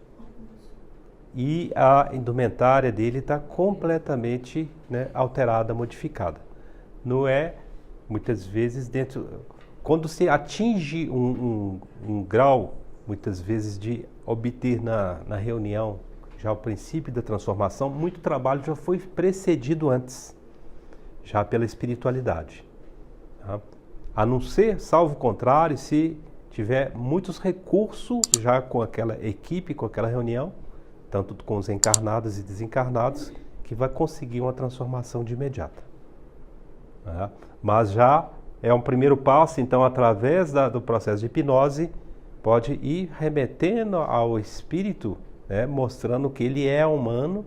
e a indumentária dele está completamente, né, alterada, modificada. Não é muitas vezes quando se atinge um grau, muitas vezes de obter na reunião já o princípio da transformação, muito trabalho já foi precedido antes, já pela espiritualidade. Tá? A não ser, salvo o contrário, se tiver muitos recursos já com aquela equipe, com aquela reunião, tanto com os encarnados e desencarnados, que vai conseguir uma transformação de imediata. Tá? Mas já é um primeiro passo, então, através do processo de hipnose, pode ir remetendo ao espírito, né, mostrando que ele é humano,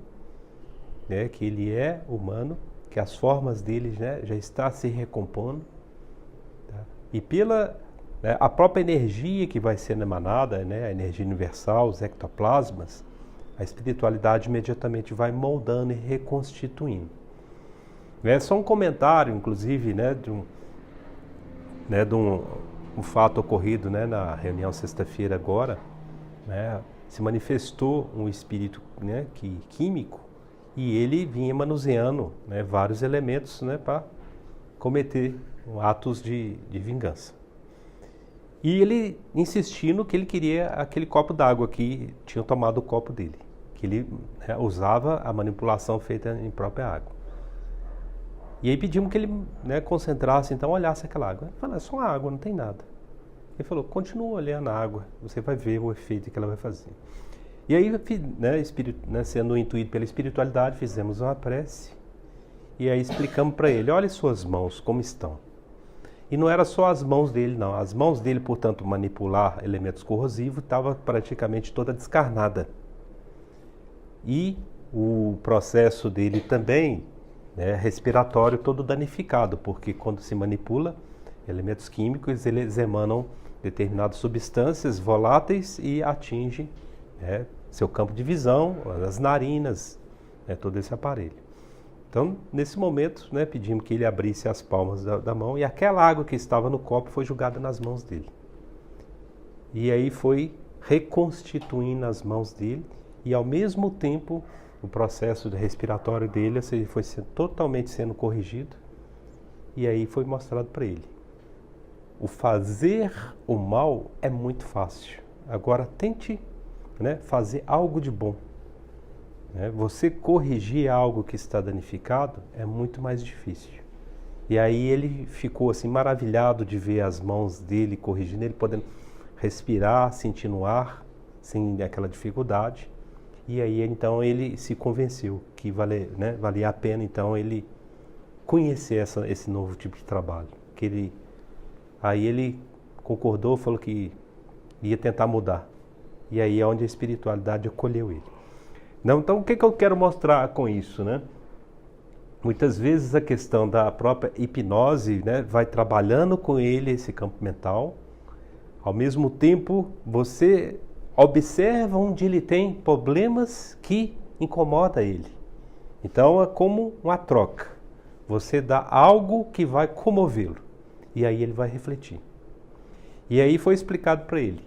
né, que as formas dele, né, já está se recompondo. Tá? E a própria energia que vai sendo emanada, né, a energia universal, os ectoplasmas, a espiritualidade imediatamente vai moldando e reconstituindo. É só um comentário, inclusive, né, de um fato ocorrido, né, na reunião sexta-feira agora, né, se manifestou um espírito, né, químico, e ele vinha manuseando, né, vários elementos, né, para cometer atos de vingança. E ele insistindo que ele queria aquele copo d'água que tinham tomado o copo dele, que ele, né, usava a manipulação feita em própria água. E aí pedimos que ele, né, concentrasse, então olhasse aquela água. Ele falou, é só água, não tem nada. Ele falou, continua olhando a água, você vai ver o efeito que ela vai fazer. E aí, né, sendo intuído pela espiritualidade, fizemos uma prece e aí explicamos para ele, olha suas mãos como estão. E não era só as mãos dele, não. As mãos dele, portanto, manipular elementos corrosivos, estava praticamente toda descarnada. E o processo dele também, né, respiratório, todo danificado, porque quando se manipula elementos químicos, eles emanam determinadas substâncias voláteis e atingem, né, seu campo de visão, as narinas, né, todo esse aparelho. Então, nesse momento, né, pedimos que ele abrisse as palmas da mão e aquela água que estava no copo foi jogada nas mãos dele. E aí foi reconstituindo as mãos dele e, ao mesmo tempo, o processo respiratório dele foi totalmente sendo corrigido e aí foi mostrado para ele. O fazer o mal é muito fácil. Agora, tente, né, fazer algo de bom. Você corrigir algo que está danificado é muito mais difícil. E aí ele ficou assim maravilhado de ver as mãos dele corrigindo, ele podendo respirar, sentindo o ar, sem aquela dificuldade. E aí então ele se convenceu que valia a pena então ele conhecer esse novo tipo de trabalho. Aí ele concordou, falou que ia tentar mudar. E aí é onde a espiritualidade acolheu ele. Então, o que eu quero mostrar com isso, né? Muitas vezes a questão da própria hipnose, né, vai trabalhando com ele esse campo mental. Ao mesmo tempo, você observa onde ele tem problemas que incomodam ele. Então, é como uma troca. Você dá algo que vai comovê-lo. E aí ele vai refletir. E aí foi explicado para ele.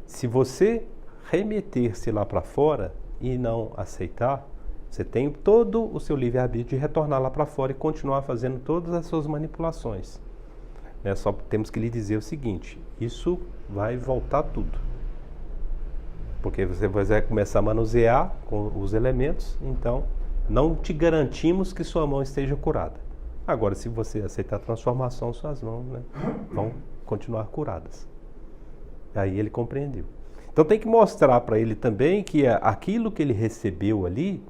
Se você remeter-se lá para fora e não aceitar, você tem todo o seu livre-arbítrio de retornar lá para fora e continuar fazendo todas as suas manipulações. Só temos que lhe dizer o seguinte, isso vai voltar tudo. Porque você vai começar a manusear com os elementos, então não te garantimos que sua mão esteja curada. Agora, se você aceitar a transformação, suas mãos, né, vão continuar curadas. Aí ele compreendeu. Então tem que mostrar para ele também que aquilo que ele recebeu ali,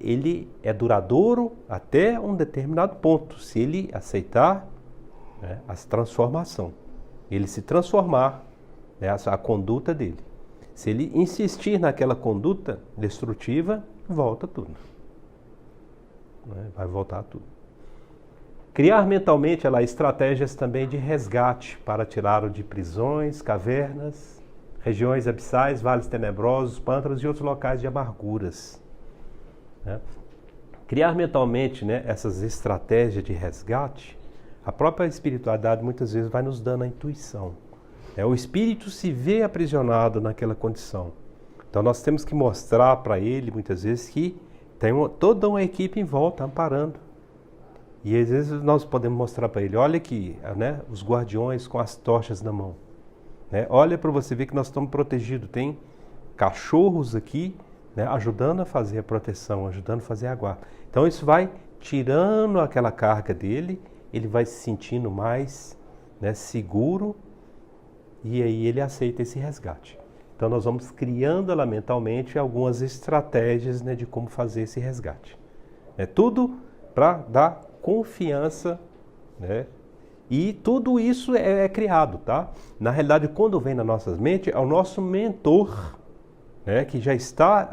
ele é duradouro até um determinado ponto, se ele aceitar, né, a transformação. Ele se transformar, né, a conduta dele. Se ele insistir naquela conduta destrutiva, volta tudo. Né, vai voltar tudo. Criar mentalmente estratégias também de resgate para tirá-lo de prisões, cavernas, regiões abissais, vales tenebrosos, pântanos e outros locais de amarguras. Né? Criar mentalmente, né, essas estratégias de resgate, a própria espiritualidade muitas vezes vai nos dando a intuição. O espírito se vê aprisionado naquela condição. Então nós temos que mostrar para ele muitas vezes que tem toda uma equipe em volta, amparando. E às vezes nós podemos mostrar para ele, olha aqui, né, os guardiões com as tochas na mão. Né? Olha para você ver que nós estamos protegidos. Tem cachorros aqui, né, ajudando a fazer a proteção, ajudando a fazer a guarda. Então isso vai tirando aquela carga dele, ele vai se sentindo mais, né, seguro, e aí ele aceita esse resgate. Então nós vamos criando lá mentalmente algumas estratégias, né, de como fazer esse resgate. É tudo para dar confiança, né? E tudo isso é criado, tá? Na realidade, quando vem na nossa mente, é o nosso mentor, né, que já está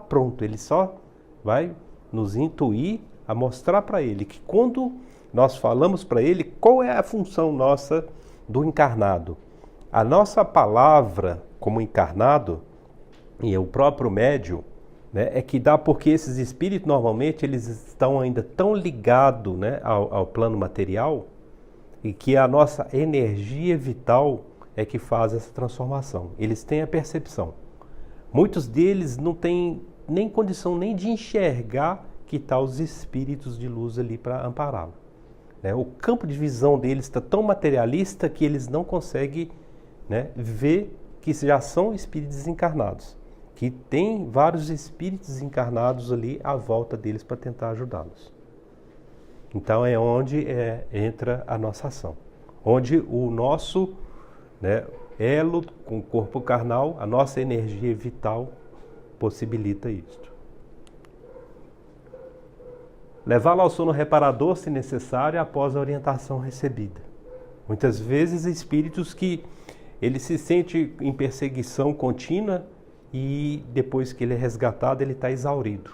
pronto. Ele só vai nos intuir a mostrar para ele que quando nós falamos para ele qual é a função nossa do encarnado. A nossa palavra como encarnado, e o próprio médium, né, é que dá, porque esses espíritos normalmente eles estão ainda tão ligados, né, ao plano material, e que a nossa energia vital é que faz essa transformação. Eles têm a percepção. Muitos deles não têm nem condição nem de enxergar que estão os espíritos de luz ali para ampará-lo. Né? O campo de visão deles está tão materialista que eles não conseguem, né, ver que já são espíritos desencarnados, que tem vários espíritos encarnados ali à volta deles para tentar ajudá-los. Então é onde entra a nossa ação, onde o nosso, né, elo com o corpo carnal, a nossa energia vital possibilita isto. Levá-lo ao sono reparador, se necessário, após a orientação recebida. Muitas vezes espíritos que ele se sente em perseguição contínua e depois que ele é resgatado, ele está exaurido.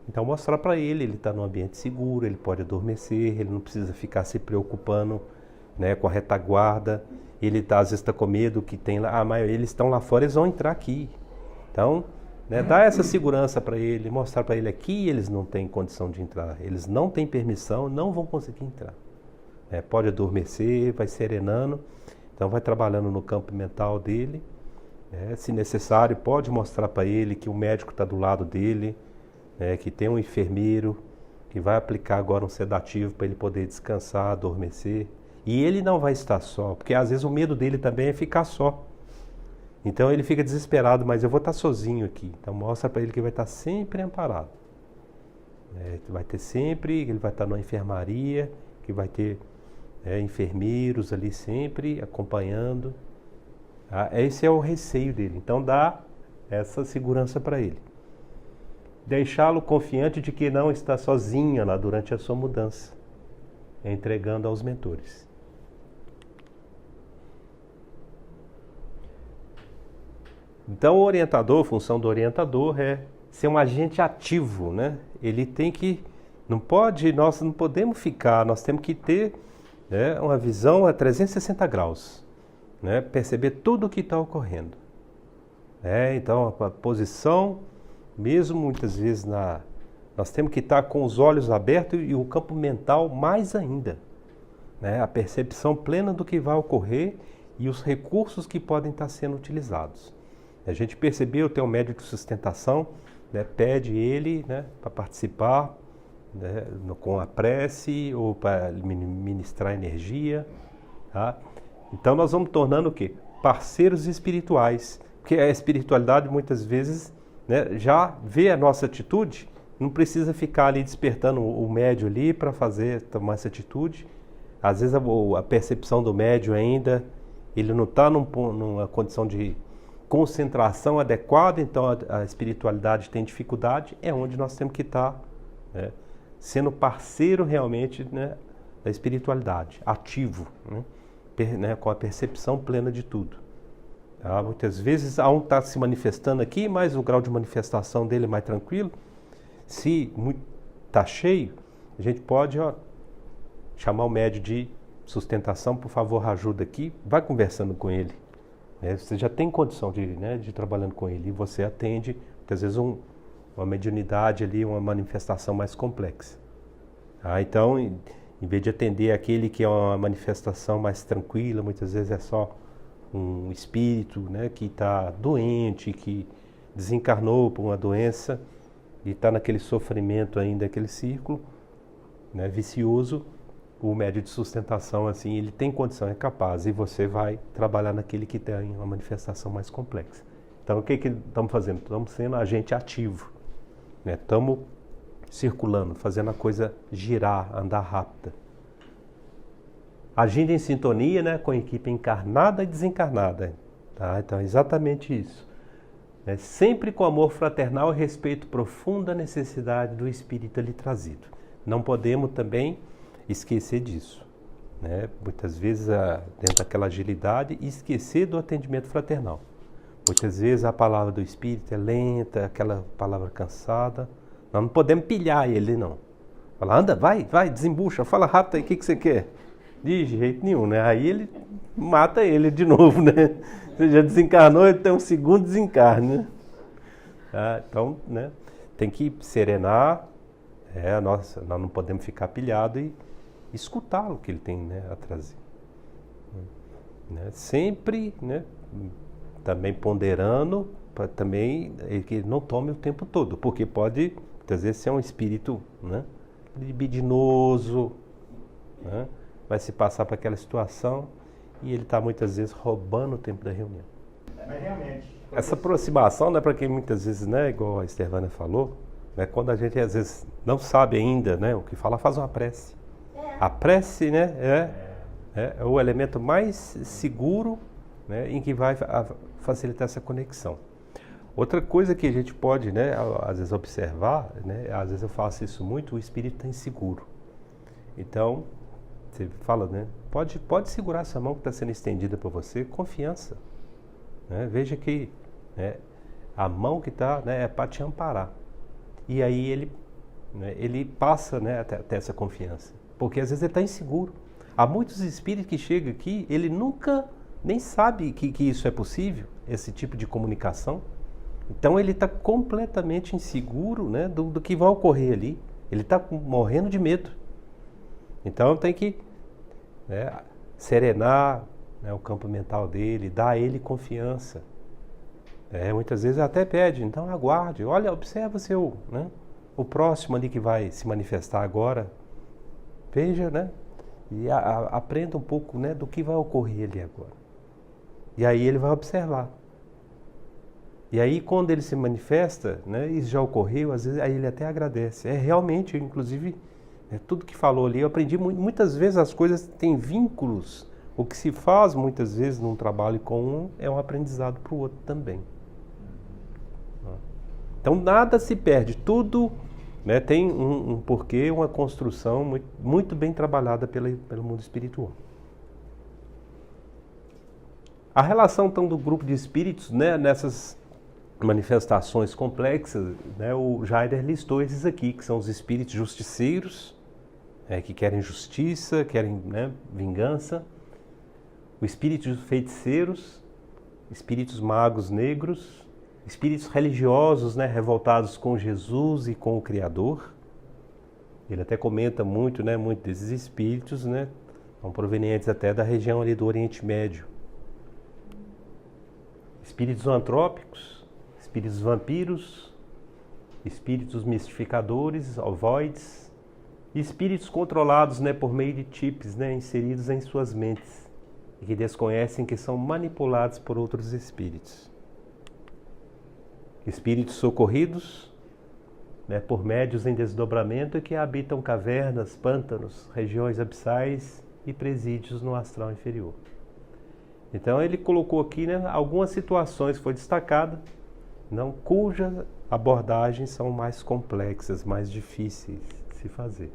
Então mostrar para ele está num ambiente seguro, ele pode adormecer, ele não precisa ficar se preocupando, né, com a retaguarda. Ele às vezes está com medo que tem lá, mas eles estão lá fora, eles vão entrar aqui. Então, né, dá essa segurança para ele, mostrar para ele aqui eles não têm condição de entrar, eles não têm permissão, não vão conseguir entrar. Pode adormecer, vai serenando. Então vai trabalhando no campo mental dele, né? Se necessário pode mostrar para ele que o médico está do lado dele, né? Que tem um enfermeiro que vai aplicar agora um sedativo para ele poder descansar, adormecer. E ele não vai estar só, porque às vezes o medo dele também é ficar só. Então ele fica desesperado, mas eu vou estar sozinho aqui. Então mostra para ele que vai estar sempre amparado. Vai ter sempre, ele vai estar numa enfermaria, que vai ter enfermeiros ali sempre acompanhando. Esse é o receio dele. Então dá essa segurança para ele. Deixá-lo confiante de que não está sozinho lá durante a sua mudança, entregando aos mentores. Então o orientador, a função do orientador é ser um agente ativo, né? Ele tem que, nós não podemos ficar, nós temos que ter, né, uma visão a 360 graus, né? Perceber tudo o que está ocorrendo. Então a posição, mesmo muitas vezes nós temos que estar com os olhos abertos e o campo mental mais ainda, né? A percepção plena do que vai ocorrer e os recursos que podem estar sendo utilizados. A gente percebeu, tem um médico de sustentação, né, pede ele, né, para participar, né, com a prece ou para ministrar energia. Tá? Então nós vamos tornando o quê? Parceiros espirituais. Porque a espiritualidade muitas vezes, né, já vê a nossa atitude, não precisa ficar ali despertando o médium ali para tomar essa atitude. Às vezes a percepção do médium ainda, ele não está numa condição de concentração adequada, então a espiritualidade tem dificuldade, é onde nós temos que estar, né, sendo parceiro realmente, né, da espiritualidade, ativo, né, com a percepção plena de tudo. Tá? Muitas vezes um está se manifestando aqui, mas o grau de manifestação dele é mais tranquilo. Se está cheio, a gente pode chamar o médium de sustentação, por favor, ajuda aqui, vai conversando com ele. Você já tem condição de ir trabalhando com ele e você atende, muitas vezes, uma mediunidade ali, uma manifestação mais complexa. Então, em vez de atender aquele que é uma manifestação mais tranquila, muitas vezes é só um espírito, né, que está doente, que desencarnou por uma doença e está naquele sofrimento ainda, aquele círculo, né, vicioso, o médio de sustentação, assim, ele tem condição, é capaz, e você vai trabalhar naquele que tem uma manifestação mais complexa. Então, o que estamos fazendo? Estamos sendo agente ativo, né? Estamos circulando, fazendo a coisa girar, andar rápida. Agindo em sintonia, né, com a equipe encarnada e desencarnada. Tá? Então, é exatamente isso. Né? Sempre com amor fraternal e respeito profundo à necessidade do espírito ali trazido. Não podemos também esquecer disso. Né? Muitas vezes, dentro daquela agilidade, esquecer do atendimento fraternal. Muitas vezes a palavra do espírito é lenta, aquela palavra cansada. Nós não podemos pilhar ele, não. Fala, anda, vai, desembucha, fala rápido aí, o que você quer? De jeito nenhum, né? Aí ele mata ele de novo, né? Você já desencarnou, ele tem um segundo desencarne, né? Então, né? Tem que serenar, nós não podemos ficar pilhados e escutá-lo que ele tem, né, a trazer. Né? Sempre, né, também ponderando, para também que ele não tome o tempo todo, porque pode, muitas vezes, ser um espírito, né, libidinoso, né? Vai se passar para aquela situação e ele está muitas vezes roubando o tempo da reunião. Mas realmente... Essa aproximação, né, para quem muitas vezes, né, igual a Estevânia falou, né, quando a gente às vezes não sabe ainda, né, o que falar, faz uma prece. A prece, né, é o elemento mais seguro, né, em que vai facilitar essa conexão. Outra coisa que a gente pode, né, às vezes observar, né, às vezes eu faço isso muito, o espírito está inseguro. Então, você fala, né, pode segurar essa mão que está sendo estendida para você, confiança. Né, veja que, né, a mão que está, né, é para te amparar. E aí ele passa, né, até essa confiança. Porque às vezes ele está inseguro. Há muitos espíritos que chegam aqui, ele nunca nem sabe que isso é possível, esse tipo de comunicação. Então ele está completamente inseguro, né, do que vai ocorrer ali. Ele está morrendo de medo. Então tem que, né, serenar, né, o campo mental dele, dar a ele confiança. Muitas vezes até pede, então aguarde, olha, observa o próximo ali que vai se manifestar agora. Veja, né? E aprenda um pouco, né, do que vai ocorrer ali agora. E aí ele vai observar. E aí quando ele se manifesta, né, isso já ocorreu, às vezes aí ele até agradece. Realmente, inclusive, tudo que falou ali, eu aprendi muitas vezes as coisas têm vínculos. O que se faz muitas vezes num trabalho com um é um aprendizado para o outro também. Então nada se perde, tudo, né, tem um porquê, uma construção muito bem trabalhada pelo mundo espiritual. A relação então do grupo de espíritos, né, nessas manifestações complexas, né, o Jaider listou esses aqui, que são os espíritos justiceiros, que querem justiça, querem, né, vingança, o espírito dos feiticeiros, espíritos magos negros, espíritos religiosos, né, revoltados com Jesus e com o Criador. Ele até comenta muito, né, muito desses espíritos, né, são provenientes até da região ali do Oriente Médio. Espíritos zoantrópicos, espíritos vampiros, espíritos mistificadores, ovoides, e espíritos controlados, né, por meio de chips, né, inseridos em suas mentes, e que desconhecem que são manipulados por outros espíritos. Espíritos socorridos, né, por médios em desdobramento e que habitam cavernas, pântanos, regiões abissais e presídios no astral inferior. Então ele colocou aqui, né, algumas situações, foi destacada, cujas abordagens são mais complexas, mais difíceis de se fazer.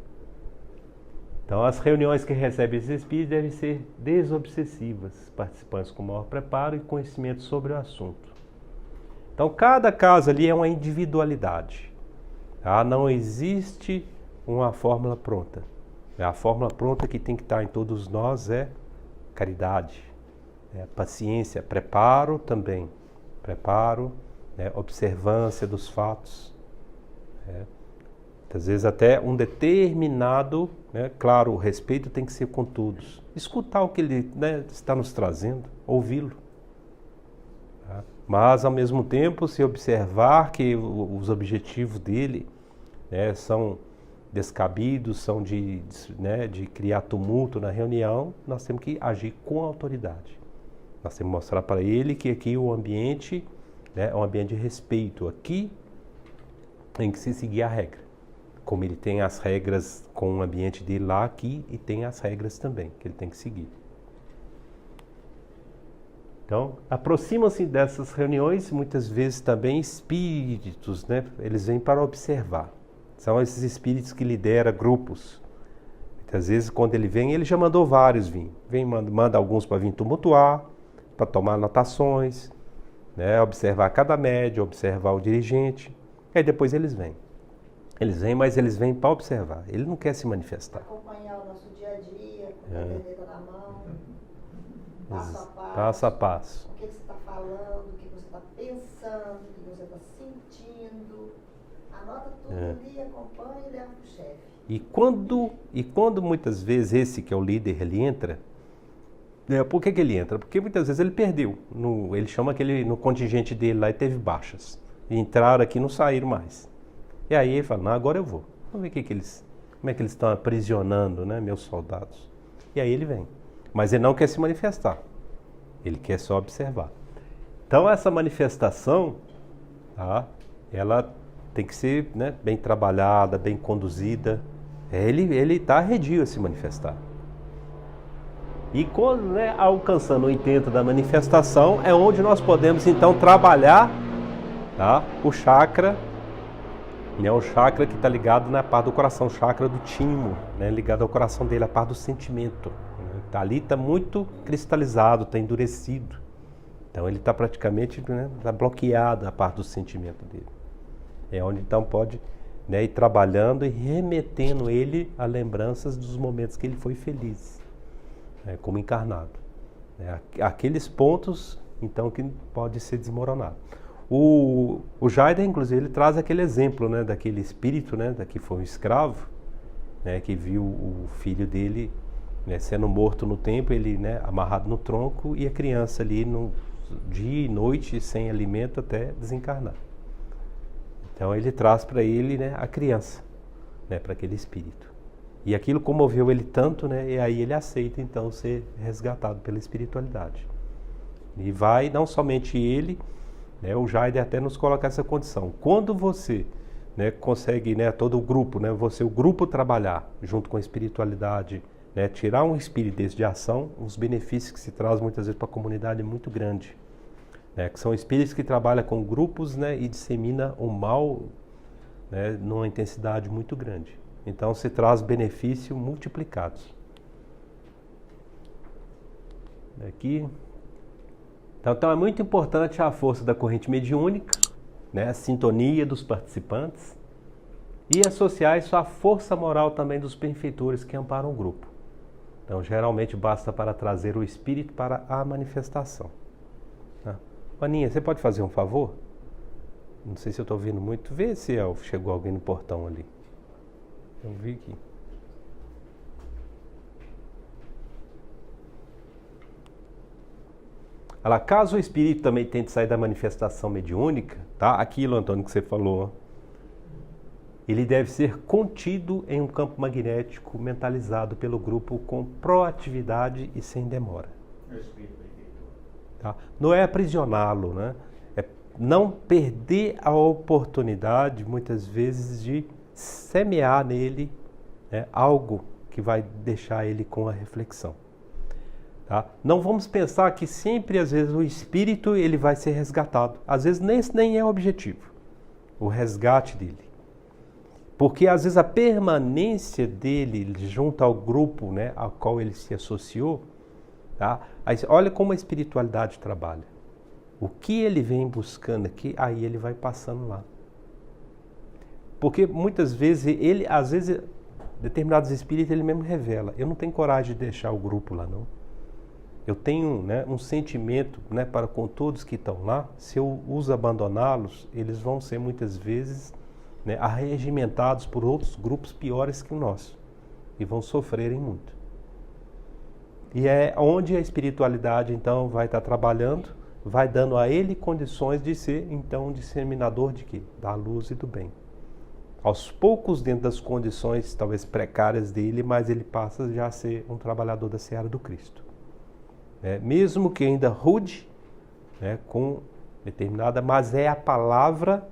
Então as reuniões que recebem esses espíritos devem ser desobsessivas, participantes com maior preparo e conhecimento sobre o assunto. Então cada caso ali é uma individualidade. Não existe uma fórmula pronta. A fórmula pronta que tem que estar em todos nós é caridade, paciência, preparo também. Preparo, observância dos fatos. Às vezes até um determinado, claro, o respeito tem que ser com todos. Escutar o que ele, né, está nos trazendo, ouvi-lo. Mas, ao mesmo tempo, se observar que os objetivos dele, são descabidos, são de criar tumulto na reunião, nós temos que agir com autoridade. Nós temos que mostrar para ele que aqui o ambiente é um ambiente de respeito. Aqui tem que se seguir a regra. Como ele tem as regras com o ambiente dele lá, aqui, e tem as regras também que ele tem que seguir. Então, aproximam-se dessas reuniões, muitas vezes também espíritos, né? Eles vêm para observar. São esses espíritos que lideram grupos. Muitas vezes, quando ele vem, ele já mandou vários vir. Manda alguns para vir tumultuar, para tomar anotações, né? Observar cada médium, observar o dirigente. Aí depois eles vêm. Eles vêm, mas eles vêm para observar. Ele não quer se manifestar. Acompanhar o nosso dia a dia, com a caneta na mão, passo a passo. Passo a passo. O que você está falando, o que você está pensando, o que você está sentindo. Anota tudo ali, acompanha e leva para o chefe. E quando muitas vezes esse que é o líder, ele entra, por que ele entra? Porque muitas vezes ele perdeu. Ele chama que no contingente dele lá e teve baixas. E entraram aqui e não saíram mais. E aí ele fala, não, agora eu vou. Vamos ver como é que eles estão aprisionando, né, meus soldados. E aí ele vem. Mas ele não quer se manifestar. Ele quer só observar. Então essa manifestação, tá, ela tem que ser, né, bem trabalhada, bem conduzida. Ele está arredio a se manifestar. E quando, né, alcançando o intento da manifestação, é onde nós podemos então trabalhar, tá, o chakra, né, o chakra que está ligado na parte do coração, o chakra do timo, né, ligado ao coração dele, a parte do sentimento. Né, ali está muito cristalizado, está endurecido. Então ele está praticamente, né, tá bloqueado a parte do sentimento dele. É onde então pode, né, ir trabalhando e remetendo ele a lembranças dos momentos que ele foi feliz, né, como encarnado. Aqueles pontos, então, que pode ser desmoronado. O Jaider, inclusive, ele traz aquele exemplo, né, daquele espírito, né, que foi um escravo, né, que viu o filho dele, né, sendo morto no templo, ele, né, amarrado no tronco, e a criança ali no dia e noite sem alimento até desencarnar. Então ele traz para ele, né, a criança, né, para aquele espírito. E aquilo comoveu ele tanto, né, e aí ele aceita então ser resgatado pela espiritualidade. E vai, não somente ele, né, o Jaider até nos coloca essa condição. Quando você, né, consegue, né, todo o grupo, né, o grupo trabalhar junto com a espiritualidade, né, tirar um espírito desse de ação, os benefícios que se traz muitas vezes para a comunidade é muito grande. Né, que são espíritos que trabalham com grupos, né, e dissemina o mal, né, numa intensidade muito grande. Então se traz benefícios multiplicados. Aqui. Então é muito importante a força da corrente mediúnica, né, a sintonia dos participantes, e associar isso à força moral também dos benfeitores que amparam o grupo. Então geralmente basta para trazer o espírito para a manifestação. Aninha, você pode fazer um favor? Não sei se eu estou ouvindo muito. Vê se chegou alguém no portão ali. Eu vi aqui. Olha lá, caso o espírito também tente sair da manifestação mediúnica, tá? Aquilo, Antônio, que você falou, ele deve ser contido em um campo magnético mentalizado pelo grupo com proatividade e sem demora. Tá? Não é aprisioná-lo, né? É não perder a oportunidade, muitas vezes, de semear nele, né, algo que vai deixar ele com a reflexão. Tá? Não vamos pensar que sempre, às vezes, o espírito ele vai ser resgatado. Às vezes, esse nem é o objetivo, o resgate dele. Porque, às vezes, a permanência dele junto ao grupo, né, ao qual ele se associou, tá? Aí, olha como a espiritualidade trabalha. O que ele vem buscando aqui, aí ele vai passando lá. Porque muitas vezes, às vezes, determinados espíritos, ele mesmo revela. Eu não tenho coragem de deixar o grupo lá, não. Eu tenho, né, um sentimento, né, para com todos que estão lá. Se eu os abandoná-los, eles vão ser muitas vezes, né, arregimentados por outros grupos piores que o nosso. E vão sofrerem muito. E é onde a espiritualidade, então, vai estar trabalhando, vai dando a ele condições de ser, então, um disseminador de quê? Da luz e do bem. aos poucos, dentro das condições talvez precárias dele, mas ele passa já a ser um trabalhador da seara do Cristo. Mesmo que ainda rude, com determinada, mas é a palavra,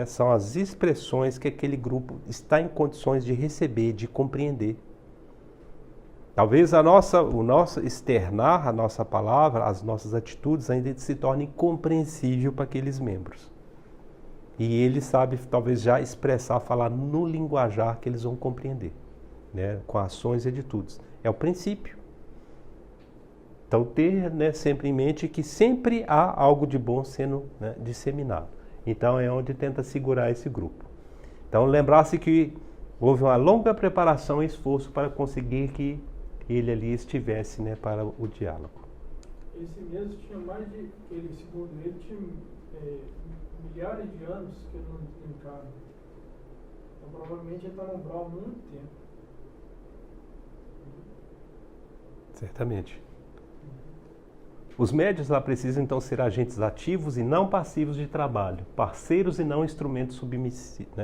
são as expressões que aquele grupo está em condições de receber, de compreender. Talvez o nosso externar, a nossa palavra, as nossas atitudes ainda se tornem incompreensível para aqueles membros. E ele sabe, talvez, já expressar, falar no linguajar que eles vão compreender, com ações e atitudes. É o princípio. Então, ter sempre em mente que sempre há algo de bom sendo disseminado. Então, é onde tenta segurar esse grupo. Então, lembrar-se que houve uma longa preparação e esforço para conseguir que ele ali estivesse para o diálogo. Esse mesmo tinha mais de, segundo ele, tinha milhares de anos que ele não encarna. Então, provavelmente ele está no umbral há muito tempo. Certamente. Os médiuns lá precisam então ser agentes ativos e não passivos de trabalho, parceiros e não instrumentos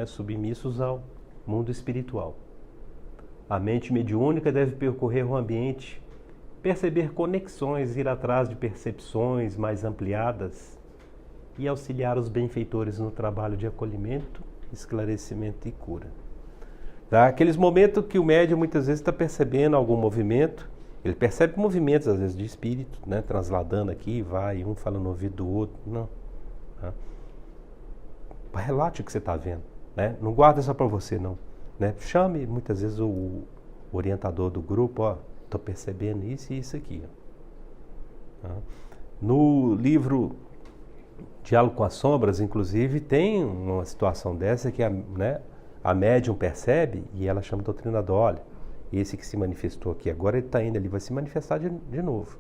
submissos ao mundo espiritual. A mente mediúnica deve percorrer o ambiente, perceber conexões, ir atrás de percepções mais ampliadas e auxiliar os benfeitores no trabalho de acolhimento, esclarecimento e cura. Aqueles momentos que o médium muitas vezes está percebendo algum movimento, ele percebe movimentos, às vezes, de espírito, transladando aqui, vai, um fala no ouvido do outro. Não. Relate o que você está vendo. Não guarda só para você, não. Chame, muitas vezes, o orientador do grupo, estou percebendo isso e isso aqui. No livro Diálogo com as Sombras, inclusive, tem uma situação dessa que a médium percebe e ela chama o doutrinador, olha, esse que se manifestou aqui agora, ele está indo, ele vai se manifestar de novo.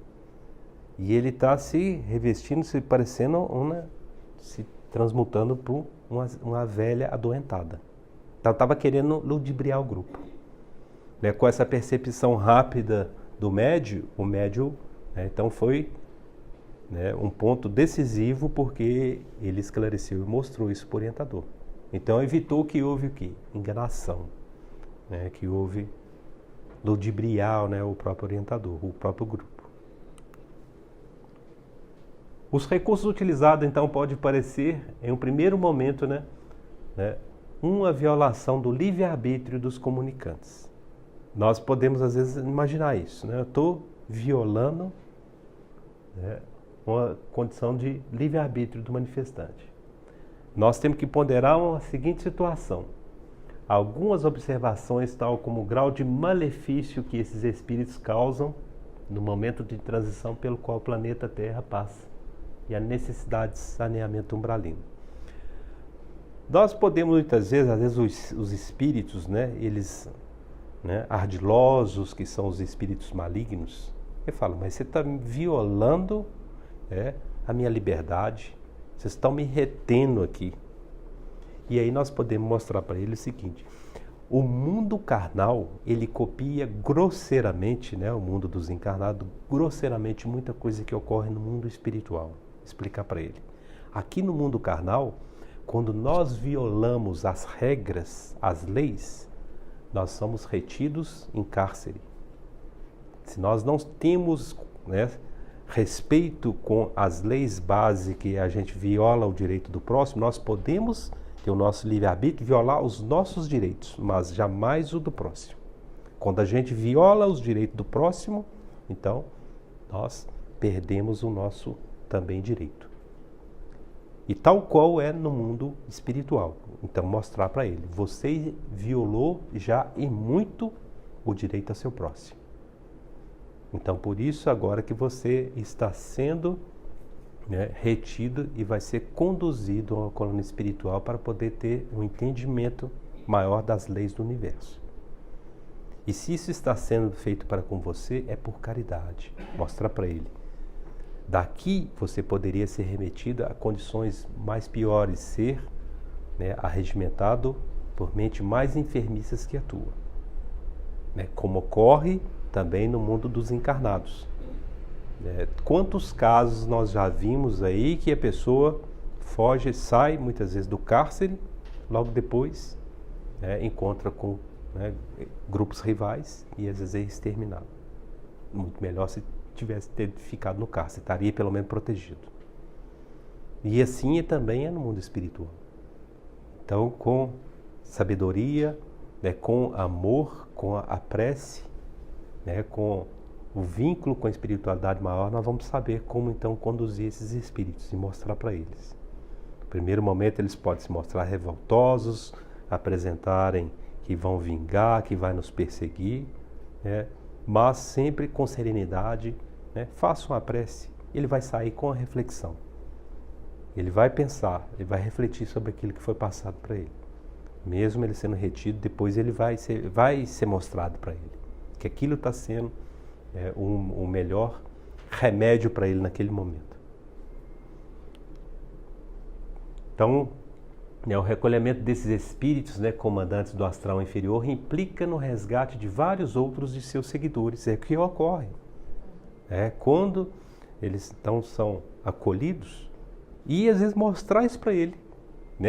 E ele está se revestindo, se parecendo, se transmutando por uma velha adoentada. Então estava querendo ludibriar o grupo. Com essa percepção rápida do médium, o médium, então foi um ponto decisivo porque ele esclareceu e mostrou isso para o orientador. Então evitou que houve o quê? Enganação, que houve ludibriar o próprio orientador, o próprio grupo. Os recursos utilizados, então, pode parecer, em um primeiro momento, uma violação do livre-arbítrio dos comunicantes. Nós podemos, às vezes, imaginar isso. Eu estou violando uma condição de livre-arbítrio do manifestante. Nós temos que ponderar a seguinte situação. Algumas observações, tal como o grau de malefício que esses espíritos causam no momento de transição pelo qual o planeta Terra passa e a necessidade de saneamento umbralino. Nós podemos, muitas vezes, às vezes os espíritos, eles ardilosos, que são os espíritos malignos, ele fala, mas você está violando a minha liberdade, vocês estão me retendo aqui. E aí nós podemos mostrar para ele o seguinte, o mundo carnal, ele copia grosseiramente, o mundo dos encarnados, grosseiramente muita coisa que ocorre no mundo espiritual. Explicar para ele. Aqui no mundo carnal, quando nós violamos as regras, as leis, nós somos retidos em cárcere. Se nós não temos respeito com as leis básicas e a gente viola o direito do próximo, nós podemos ter o nosso livre-arbítrio, violar os nossos direitos, mas jamais o do próximo. Quando a gente viola os direitos do próximo, então nós perdemos o nosso também direito. E tal qual é no mundo espiritual. Então mostrar para ele, você violou já e muito o direito a seu próximo. Então por isso agora que você está sendo retido e vai ser conduzido a uma colônia espiritual para poder ter um entendimento maior das leis do universo. E se isso está sendo feito para com você, é por caridade. Mostra para ele. Daqui você poderia ser remetido a condições mais piores, ser arregimentado por mente mais enfermiças que a tua. Como ocorre também no mundo dos encarnados. Quantos casos nós já vimos aí que a pessoa foge, sai muitas vezes do cárcere, logo depois encontra com grupos rivais e às vezes é exterminado. Muito melhor se tivesse ficado no cárcere, estaria pelo menos protegido. E assim também é no mundo espiritual. Então, com sabedoria, com amor, com a prece, com o vínculo com a espiritualidade maior, nós vamos saber como então conduzir esses espíritos e mostrar para eles. No primeiro momento eles podem se mostrar revoltosos, apresentarem que vão vingar, que vai nos perseguir, mas sempre com serenidade, façam a prece, ele vai sair com a reflexão. Ele vai pensar, ele vai refletir sobre aquilo que foi passado para ele. Mesmo ele sendo retido, depois ele vai ser mostrado para ele. Que aquilo está sendo o melhor remédio para ele naquele momento. Então, o recolhimento desses espíritos, comandantes do astral inferior, implica no resgate de vários outros de seus seguidores. É o que ocorre. Quando eles então são acolhidos, e às vezes mostrar isso para ele,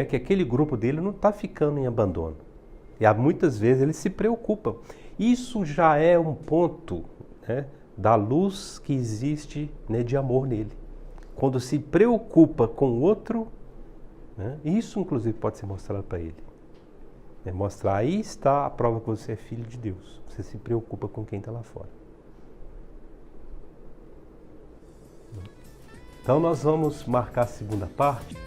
que aquele grupo dele não está ficando em abandono. E muitas vezes eles se preocupam. Isso já é um ponto da luz que existe de amor nele. Quando se preocupa com o outro, isso inclusive pode ser mostrado para ele. Mostrar, aí está a prova que você é filho de Deus. Você se preocupa com quem está lá fora. Então nós vamos marcar a segunda parte.